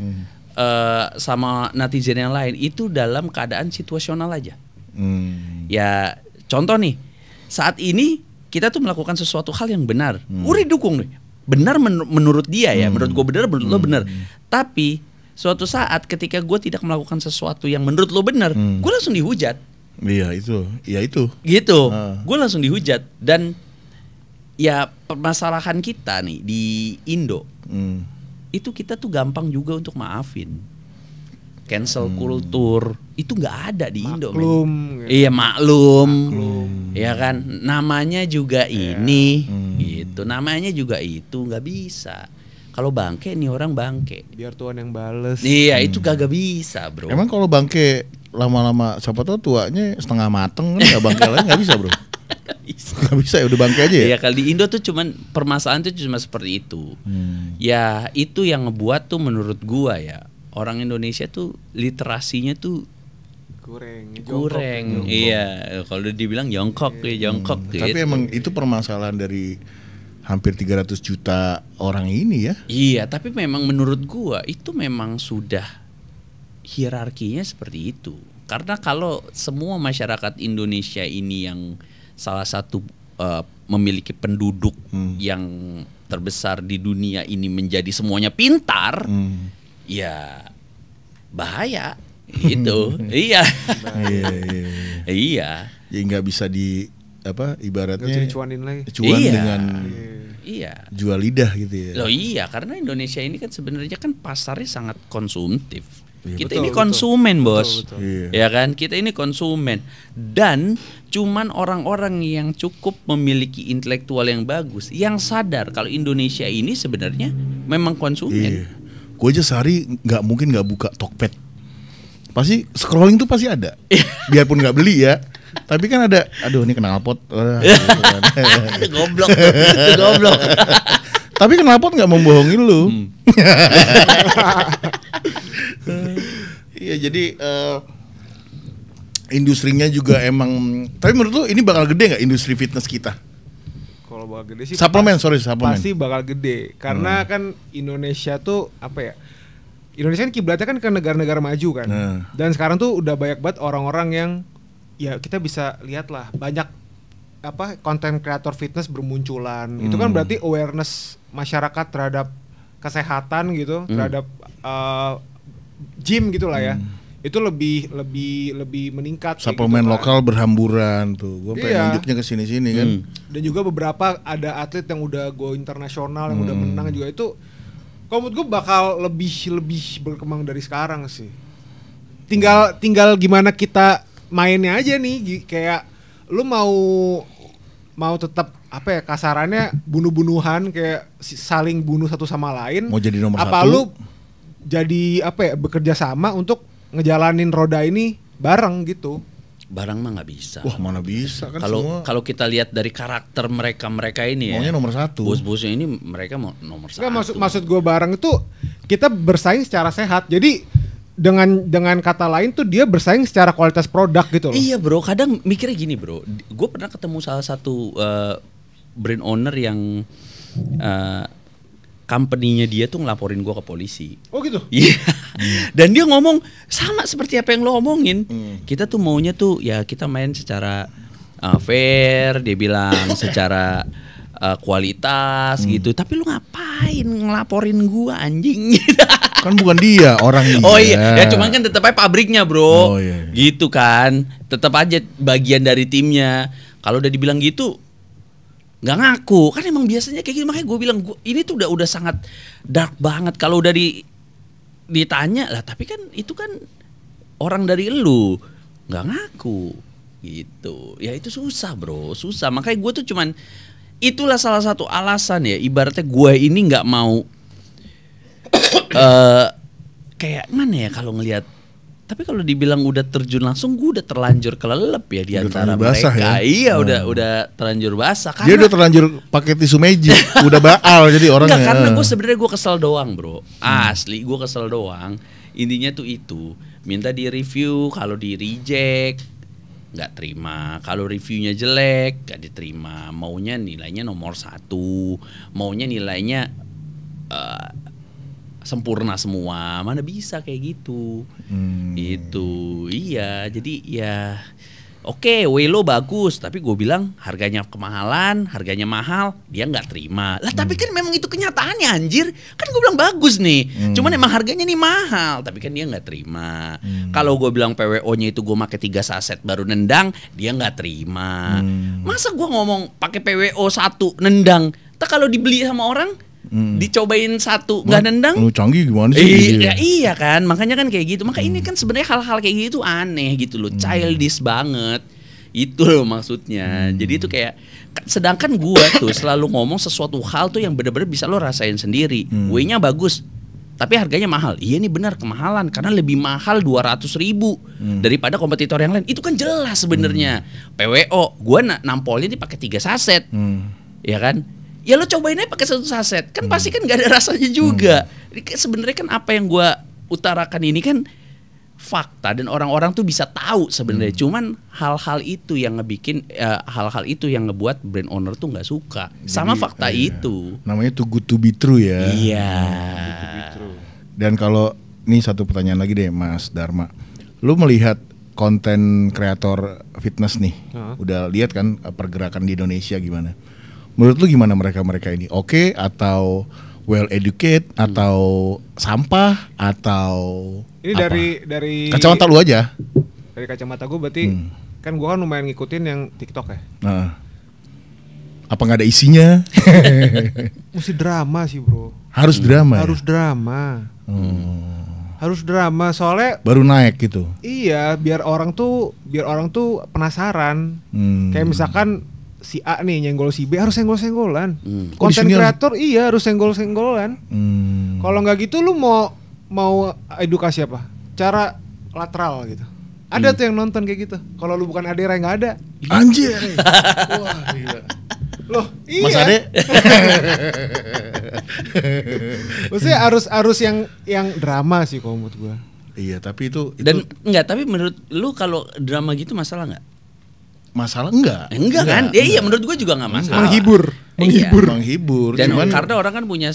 sama netizen yang lain itu dalam keadaan situasional aja. Ya contoh nih, saat ini kita tuh melakukan sesuatu hal yang benar. Uri dukung nih. Benar menurut dia ya, menurut gue benar, menurut lo benar. Tapi suatu saat ketika gue tidak melakukan sesuatu yang menurut lo benar, gue langsung dihujat. Iya itu. Gitu, gue langsung dihujat. Dan ya permasalahan kita nih di Indo, itu kita tuh gampang juga untuk maafin. Cancel culture itu nggak ada di Indo. Gitu. Iya maklum. Ya kan, namanya juga ini, gitu. Namanya juga itu nggak bisa. Kalau bangke nih orang bangke. Biar Tuhan yang bales. Iya itu kagak bisa bro. Emang kalau bangke lama-lama siapa tahu tuanya setengah mateng kan nggak bangke lagi nggak bisa bro. Nggak bisa ya udah bangke aja ya. Iya kalau di Indo tuh cuman permasalahan tuh cuma seperti itu. Ya itu yang ngebuat tuh menurut gua ya orang Indonesia tuh literasinya tuh kurang. Iya kalau dibilang jongkok ya jongkok. Tapi emang itu permasalahan dari hampir 300 juta orang ini ya. Iya, tapi memang menurut gua itu memang sudah hierarkinya seperti itu. Karena kalau semua masyarakat Indonesia ini yang salah satu memiliki penduduk yang terbesar di dunia ini menjadi semuanya pintar, ya bahaya gitu. Iya. Iya. Jadi nggak bisa ibaratnya cuanin lagi. Dengan jual lidah gitu ya. Loh iya, karena Indonesia ini kan sebenarnya kan pasarnya sangat konsumtif. Kita betul, ini konsumen, bos. Betul. Ya kan? Kita ini konsumen. Dan cuman orang-orang yang cukup memiliki intelektual yang bagus yang sadar kalau Indonesia ini sebenarnya memang konsumen. Gue aja sehari nggak buka Tokped. Pasti scrolling tuh pasti ada. Biarpun nggak beli ya. Tapi kan ada, aduh ini knalpot. Gitu kan. Goblok. Tapi knalpot nggak membohongin lu. Iya jadi industrinya juga emang. Tapi menurut lu ini bakal gede nggak industri fitness kita? Kalau bakal gede sih. Suplemen. Pasti bakal gede. Karena kan Indonesia tuh Indonesia kan kiblatnya kan ke negara-negara maju kan. Dan sekarang tuh udah banyak banget orang-orang yang ya kita bisa lihat lah banyak konten kreator fitness bermunculan. Itu kan berarti awareness masyarakat terhadap kesehatan gitu, terhadap gym gitulah ya. Itu lebih meningkat. Suplemen gitu lokal berhamburan tuh. Gue pengen nunjuknya ke sini-sini kan. Dan juga beberapa ada atlet yang udah go internasional yang udah menang juga itu. Kalau menurut gue bakal lebih berkembang dari sekarang sih. Tinggal gimana kita mainnya aja nih, kayak lu mau tetap kasarannya bunuh-bunuhan kayak saling bunuh satu sama lain. Mau jadi nomor apa 1? Lu jadi bekerja sama untuk ngejalanin roda ini bareng gitu. Barang mah nggak bisa. Wah mana bisa kan kalau kita lihat dari karakter mereka ini ya. Maunya nomor 1. Bos-bosnya ini mereka mau nomor 1. Maksud gue bareng itu kita bersaing secara sehat. Jadi dengan kata lain tuh dia bersaing secara kualitas produk gitu loh. Iya bro, kadang mikirnya gini bro. Gue pernah ketemu salah satu brand owner yang company-nya dia tuh ngelaporin gue ke polisi. Oh gitu? Iya. Dan dia ngomong sama seperti apa yang lo omongin. Kita tuh maunya tuh ya kita main secara fair. Dia bilang secara kualitas gitu. Tapi lo ngapain ngelaporin gue anjing? Kan bukan dia, orang dia. Oh iya, ya cuman kan tetap aja pabriknya bro. Oh, iya. Gitu kan. Tetap aja bagian dari timnya. Kalau udah dibilang gitu nggak ngaku, kan emang biasanya kayak gitu. Makanya gue bilang ini tuh udah sangat dark banget. Kalau udah ditanya lah, tapi kan itu kan orang dari elu nggak ngaku gitu. Ya itu susah bro, susah. Makanya gue tuh cuman itulah salah satu alasan ya. Ibaratnya gue ini nggak mau kayak mana ya kalau ngelihat Tapi kalau dibilang udah terjun langsung, gue udah terlanjur kelelep ya di antara mereka. Ya? Iya, udah terlanjur basah. Karena dia udah terlanjur pakai tisu magic, udah baal jadi orangnya. Enggak, karena gue sebenarnya gue kesel doang, bro. Asli, gue kesel doang. Intinya tuh itu, minta di review, kalau di reject nggak terima, kalau reviewnya jelek nggak diterima, maunya nilainya nomor 1, maunya nilainya sempurna semua, mana bisa kayak gitu. Itu iya, jadi ya oke, Welo bagus, tapi gue bilang harganya kemahalan, harganya mahal, dia nggak terima. Lah tapi kan memang itu kenyataannya anjir, kan gue bilang bagus nih, cuman emang harganya nih mahal, tapi kan dia nggak terima. Kalau gue bilang PWO-nya itu gue pakai 3 saset baru nendang, dia nggak terima. Masa gue ngomong pakai PWO 1 nendang, tak kalau dibeli sama orang dicobain 1 nggak nendang, canggih gimana sih? Iya kan, makanya kan kayak gitu. Maka ini kan sebenarnya hal-hal kayak gitu aneh gitu loh, childish banget. Itu loh maksudnya. Jadi itu kayak, sedangkan gua tuh selalu ngomong sesuatu hal tuh yang bener-bener bisa lo rasain sendiri. W-nya bagus, tapi harganya mahal. Iya nih benar kemahalan, karena lebih mahal 200.000 daripada kompetitor yang lain. Itu kan jelas sebenarnya. PWO, gua nampolnya nih pakai 3 saset, ya kan? Ya lo cobain aja pakai 1 saset, kan pasti kan gak ada rasanya juga. Sebenarnya kan apa yang gue utarakan ini kan fakta dan orang-orang tuh bisa tahu sebenarnya. Cuman hal-hal itu yang ngebikin, hal-hal itu yang ngebuat brand owner tuh nggak suka. Jadi, sama fakta itu. Namanya too good to be true ya. Iya. Dan kalau ini satu pertanyaan lagi deh Mas Dharma, lu melihat konten kreator fitness nih, udah lihat kan pergerakan di Indonesia gimana? Menurut lu gimana mereka ini? Oke atau well educated atau sampah atau ini apa? dari kacamata lu aja. Dari kacamata gue berarti kan gue kan lumayan ngikutin yang TikTok ya. Nah. Apa nggak ada isinya? Mesti drama sih bro. Harus drama. Harus ya? drama. Harus drama soalnya baru naik gitu. Iya, biar orang tuh penasaran. Kayak misalkan si A nih nyenggol si B, harus senggol-senggolan. Konten kreator iya harus senggol-senggolan. Kalau nggak gitu lu mau edukasi apa? Cara lateral gitu. Ada tuh yang nonton kayak gitu. Kalau lu bukan Ade Rai nggak ada. Anjir. Wah, gila. Loh, iya. Mas Ade. Maksudnya harus yang drama sih kalau menurut gua. Iya, tapi itu Dan enggak, tapi menurut lu kalau drama gitu masalah enggak? Masalah enggak kan? Iya menurut gue juga nggak masalah. Menghibur. Dan cuman, karena orang kan punya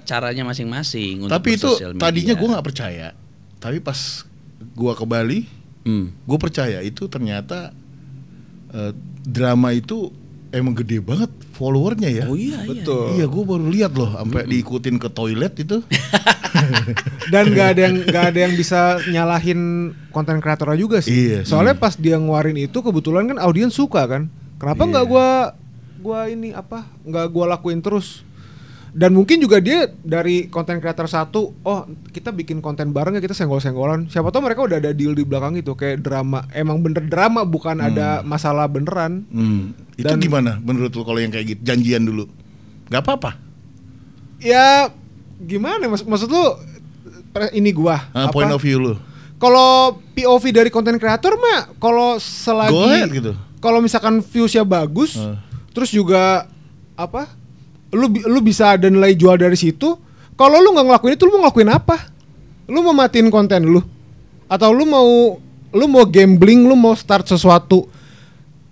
caranya masing-masing. Tapi itu tadinya gue nggak percaya. Tapi pas gue ke Bali, gue percaya itu ternyata drama itu emang gede banget followernya ya. Oh iya. Betul. Iya, gue baru lihat loh, sampai diikutin ke toilet itu. Dan nggak ada yang bisa nyalahin konten kreatornya juga sih. Iya, soalnya pas dia ngeluarin itu kebetulan kan audiens suka kan. Kenapa nggak nggak gua lakuin terus? Dan mungkin juga dia dari konten kreator satu, oh kita bikin konten bareng ya, kita senggol-senggolan. Siapa tahu mereka udah ada deal di belakang itu kayak drama. Emang bener drama, bukan ada masalah beneran. Itu gimana menurut lu kalau yang kayak gitu janjian dulu? Gak apa-apa? Ya gimana maksud lu ini gua point of view lu. Kalau POV dari konten kreator mah kalau selagi gitu. Kalau misalkan viewsnya bagus, terus juga apa? Lu bisa ada nilai jual dari situ. Kalau lu nggak ngelakuin itu, lu mau ngelakuin apa? Lu mau matiin konten lu? Atau lu mau gambling, lu mau start sesuatu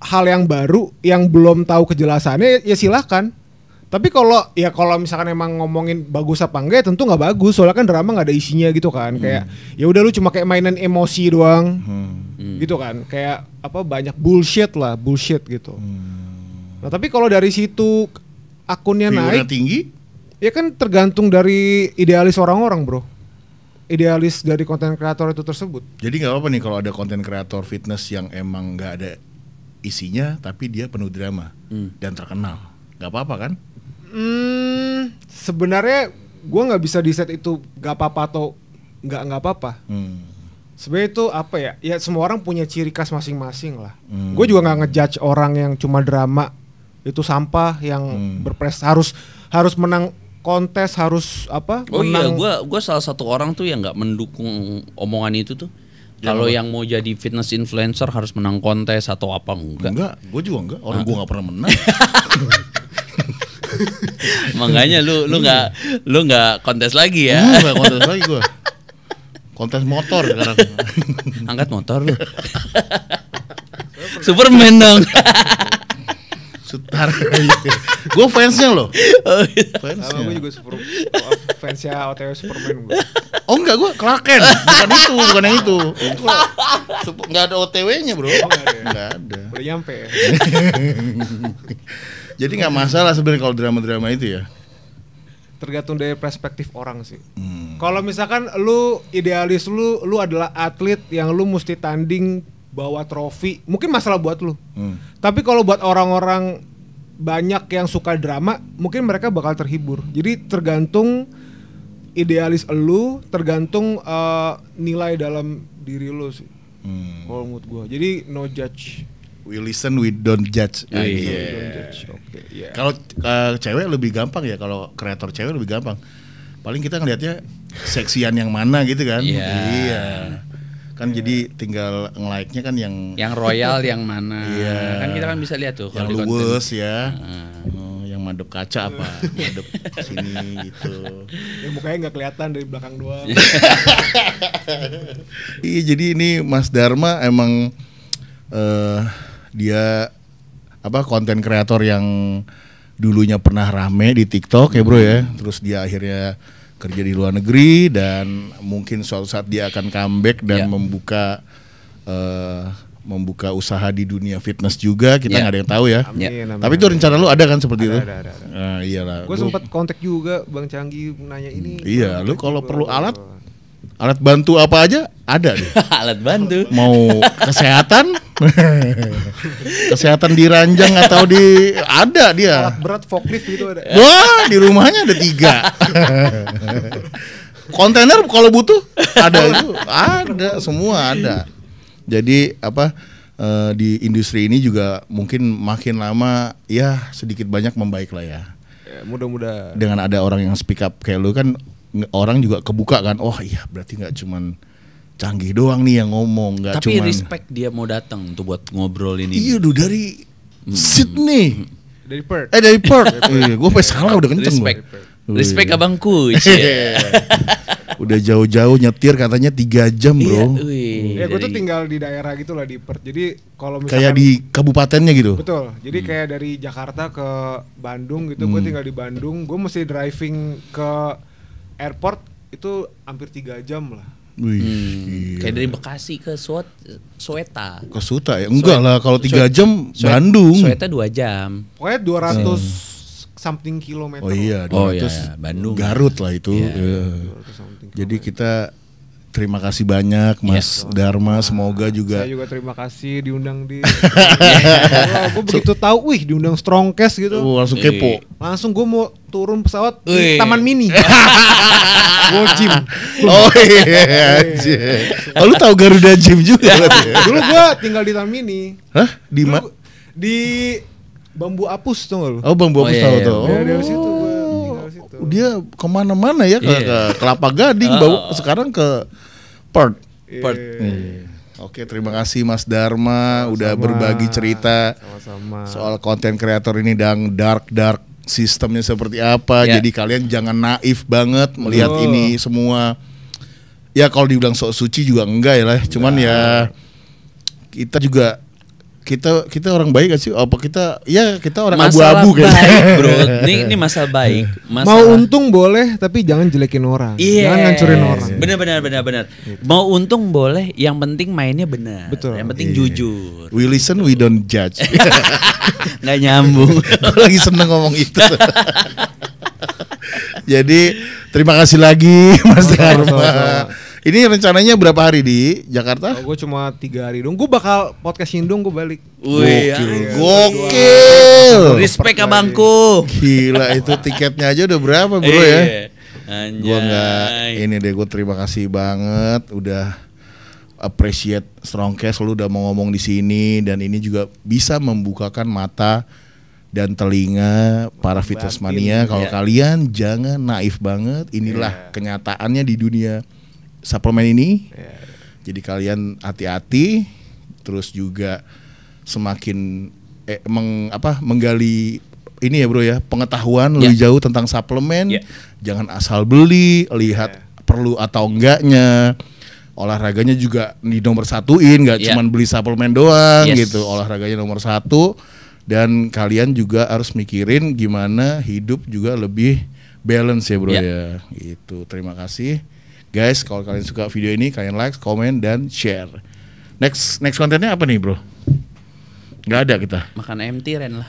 hal yang baru yang belum tahu kejelasannya, ya silakan. Tapi kalau misalkan emang ngomongin bagus apa enggak, ya tentu nggak bagus. Soalnya kan drama nggak ada isinya gitu kan. Kayak ya udah lu cuma kayak mainan emosi doang, gitu kan. Kayak apa banyak bullshit gitu. Nah tapi kalau dari situ akunnya naik tinggi, ya kan tergantung dari idealis orang-orang bro. Idealis dari konten kreator itu tersebut. Jadi nggak apa-apa nih kalau ada konten kreator fitness yang emang nggak ada isinya tapi dia penuh drama dan terkenal, nggak apa-apa kan? Sebenarnya gue nggak bisa di set itu nggak apa-apa atau nggak apa-apa. Sebenarnya itu apa ya? Ya semua orang punya ciri khas masing-masing lah. Gue juga nggak ngejudge orang yang cuma drama itu sampah, yang harus menang kontes, harus apa? Oh menang. iya, gue salah satu orang tuh yang nggak mendukung omongan itu tuh. Kalau yang mau jadi fitness influencer harus menang kontes atau apa enggak? Enggak, gue juga enggak. Orang gue nggak pernah menang. Makanya lu nggak kontes lagi ya? Nggak kontes lagi gue. Kontes motor sekarang. Angkat motor lu. Superman dong. Sutar. Gue fansnya loh. Fansnya. Gue juga fansnya OTW Superman gue. Oh enggak, gue Clark Kent. Bukan yang itu. Enggak ada OTW-nya bro. Enggak ada. Udah nyampe ya. Jadi nggak masalah sebenarnya kalau drama-drama itu ya. Tergantung dari perspektif orang sih. Kalau misalkan lu idealis lu adalah atlet yang lu mesti tanding bawa trofi, mungkin masalah buat lu. Tapi kalau buat orang-orang banyak yang suka drama, mungkin mereka bakal terhibur. Jadi tergantung idealis lu, tergantung nilai dalam diri lu sih. Kalau menurut gua. Jadi no judge. We listen, we don't judge. Kalau cewek lebih gampang ya, kalau kreator cewek lebih gampang. Paling kita ngelihatnya seksian yang mana gitu kan. Iya. Kan jadi tinggal nge-like-nya kan yang royal yang mana. Kan kita kan bisa lihat tuh yang luwes ya. Yang madep kaca apa? Madep sini gitu. Yang mukanya nggak kelihatan dari belakang doang. Iya, jadi ini Mas Dharma emang dia konten kreator yang dulunya pernah rame di TikTok ya bro ya. Terus dia akhirnya kerja di luar negeri dan mungkin suatu saat dia akan comeback dan membuka usaha di dunia fitness juga. Kita nggak ada yang tahu ya. Amin. Tapi itu rencana lu ada kan seperti itu? Ada. Nah, iyalah. Gue sempat kontak juga Bang Canggi nanya ini. Iya, lu kalau perlu alat bantu apa aja ada deh. Alat bantu. Mau kesehatan, kesehatan di ranjang atau ada dia. Alat berat forklift gitu ada. Wah, di rumahnya ada 3. Kontainer kalau butuh ada semua ada. Jadi di industri ini juga mungkin makin lama ya sedikit banyak membaik lah ya. Mudah-mudahan. Dengan ada orang yang speak up kayak lu kan, orang juga kebuka kan. Oh iya, berarti nggak cuman Canggih doang nih yang ngomong, nggak cuman. Tapi respect dia mau datang tuh buat ngobrol ini. Iya dari Sydney. Dari Perth. Dari Perth. Gue sampai salah udah kenceng. Respect abangku. Udah jauh-jauh nyetir katanya 3 jam bro. Ya gue tuh tinggal di daerah gitu lah di Perth. Jadi kalau misalkan kayak di kabupatennya gitu. Betul. Jadi kayak dari Jakarta ke Bandung gitu. Gue tinggal di Bandung. Gue mesti driving ke airport itu hampir 3 jam lah. Kayak dari Bekasi ke Soeta. Ke Suta ya? Enggak lah, kalau 3 jam Bandung. Soeta 2 jam. Pokoknya 200 something kilometer. Oh iya, 200 Bandung. Garut lah itu. Jadi kita terima kasih banyak Mas Dharma, semoga juga. Saya juga terima kasih diundang di. Gue begitu tahu, diundang Strongcast gitu. Langsung kepo. Langsung gue mau turun pesawat di Taman Mini. Gue gym. Oh iya. Oh, lu tahu Garuda Gym juga? Dulu gue tinggal di Taman Mini. Hah? Di mana? Di Bambu Apus tuh lu. Oh Bambu Apus tahu tuh. Dari situ gue tinggal situ. Dia kemana-mana ya, ke Kelapa Gading, sekarang ke Perth. Oke, terima kasih Mas Dharma udah berbagi cerita soal konten kreator ini dan dark sistemnya seperti apa. Jadi kalian jangan naif banget melihat ini semua. Ya kalau dibilang sok suci juga enggak ya lah. Cuman ya kita juga kita orang baik gak sih? Apa kita orang masalah abu-abu kayaknya. Baik, bro. Ini masalah baik. Mau untung boleh tapi jangan jelekin orang. Jangan ngancurin orang. Benar. Mau untung boleh, yang penting mainnya benar. Betul. Yang penting jujur. We listen, we don't judge. Nggak nyambung. Gue lagi seneng ngomong itu. Jadi terima kasih lagi Mas Dharma. Ini rencananya berapa hari di Jakarta? Gue cuma 3 hari dong. Gue bakal podcast Indung, gue balik. Gokil. Respect abangku. Gila, itu tiketnya aja udah berapa bro ya? Anjay. Gue nggak ini deh, gue terima kasih banget udah appreciate Strongcast, lu udah mau ngomong di sini dan ini juga bisa membukakan mata dan telinga para fitness mania. Kalau kalian jangan naif banget, inilah kenyataannya di dunia suplemen ini. Jadi kalian hati-hati, terus juga semakin menggali ini ya bro ya, pengetahuan lebih jauh tentang suplemen. Jangan asal beli, lihat perlu atau enggaknya. Olahraganya juga di nomor satuin, nggak cuman beli suplemen doang gitu. Olahraganya nomor satu. Dan kalian juga harus mikirin gimana hidup juga lebih balance ya bro ya. Gitu. Terima kasih guys. Kalau kalian suka video ini, kalian like, komen, dan share. Next kontennya apa nih bro? Nggak ada kita. Makan ayam tiren lah.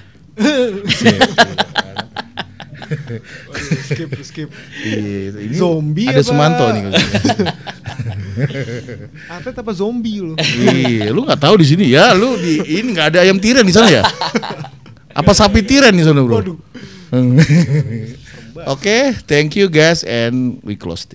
Skip. Ini zombie ada Sumanto nih. Atlet apa zombie lu? Lu nggak tahu di sini ya? Lu ini nggak ada ayam tiren di sana ya? Apa sapi tiren di sana bro? Oke, thank you guys and we close it.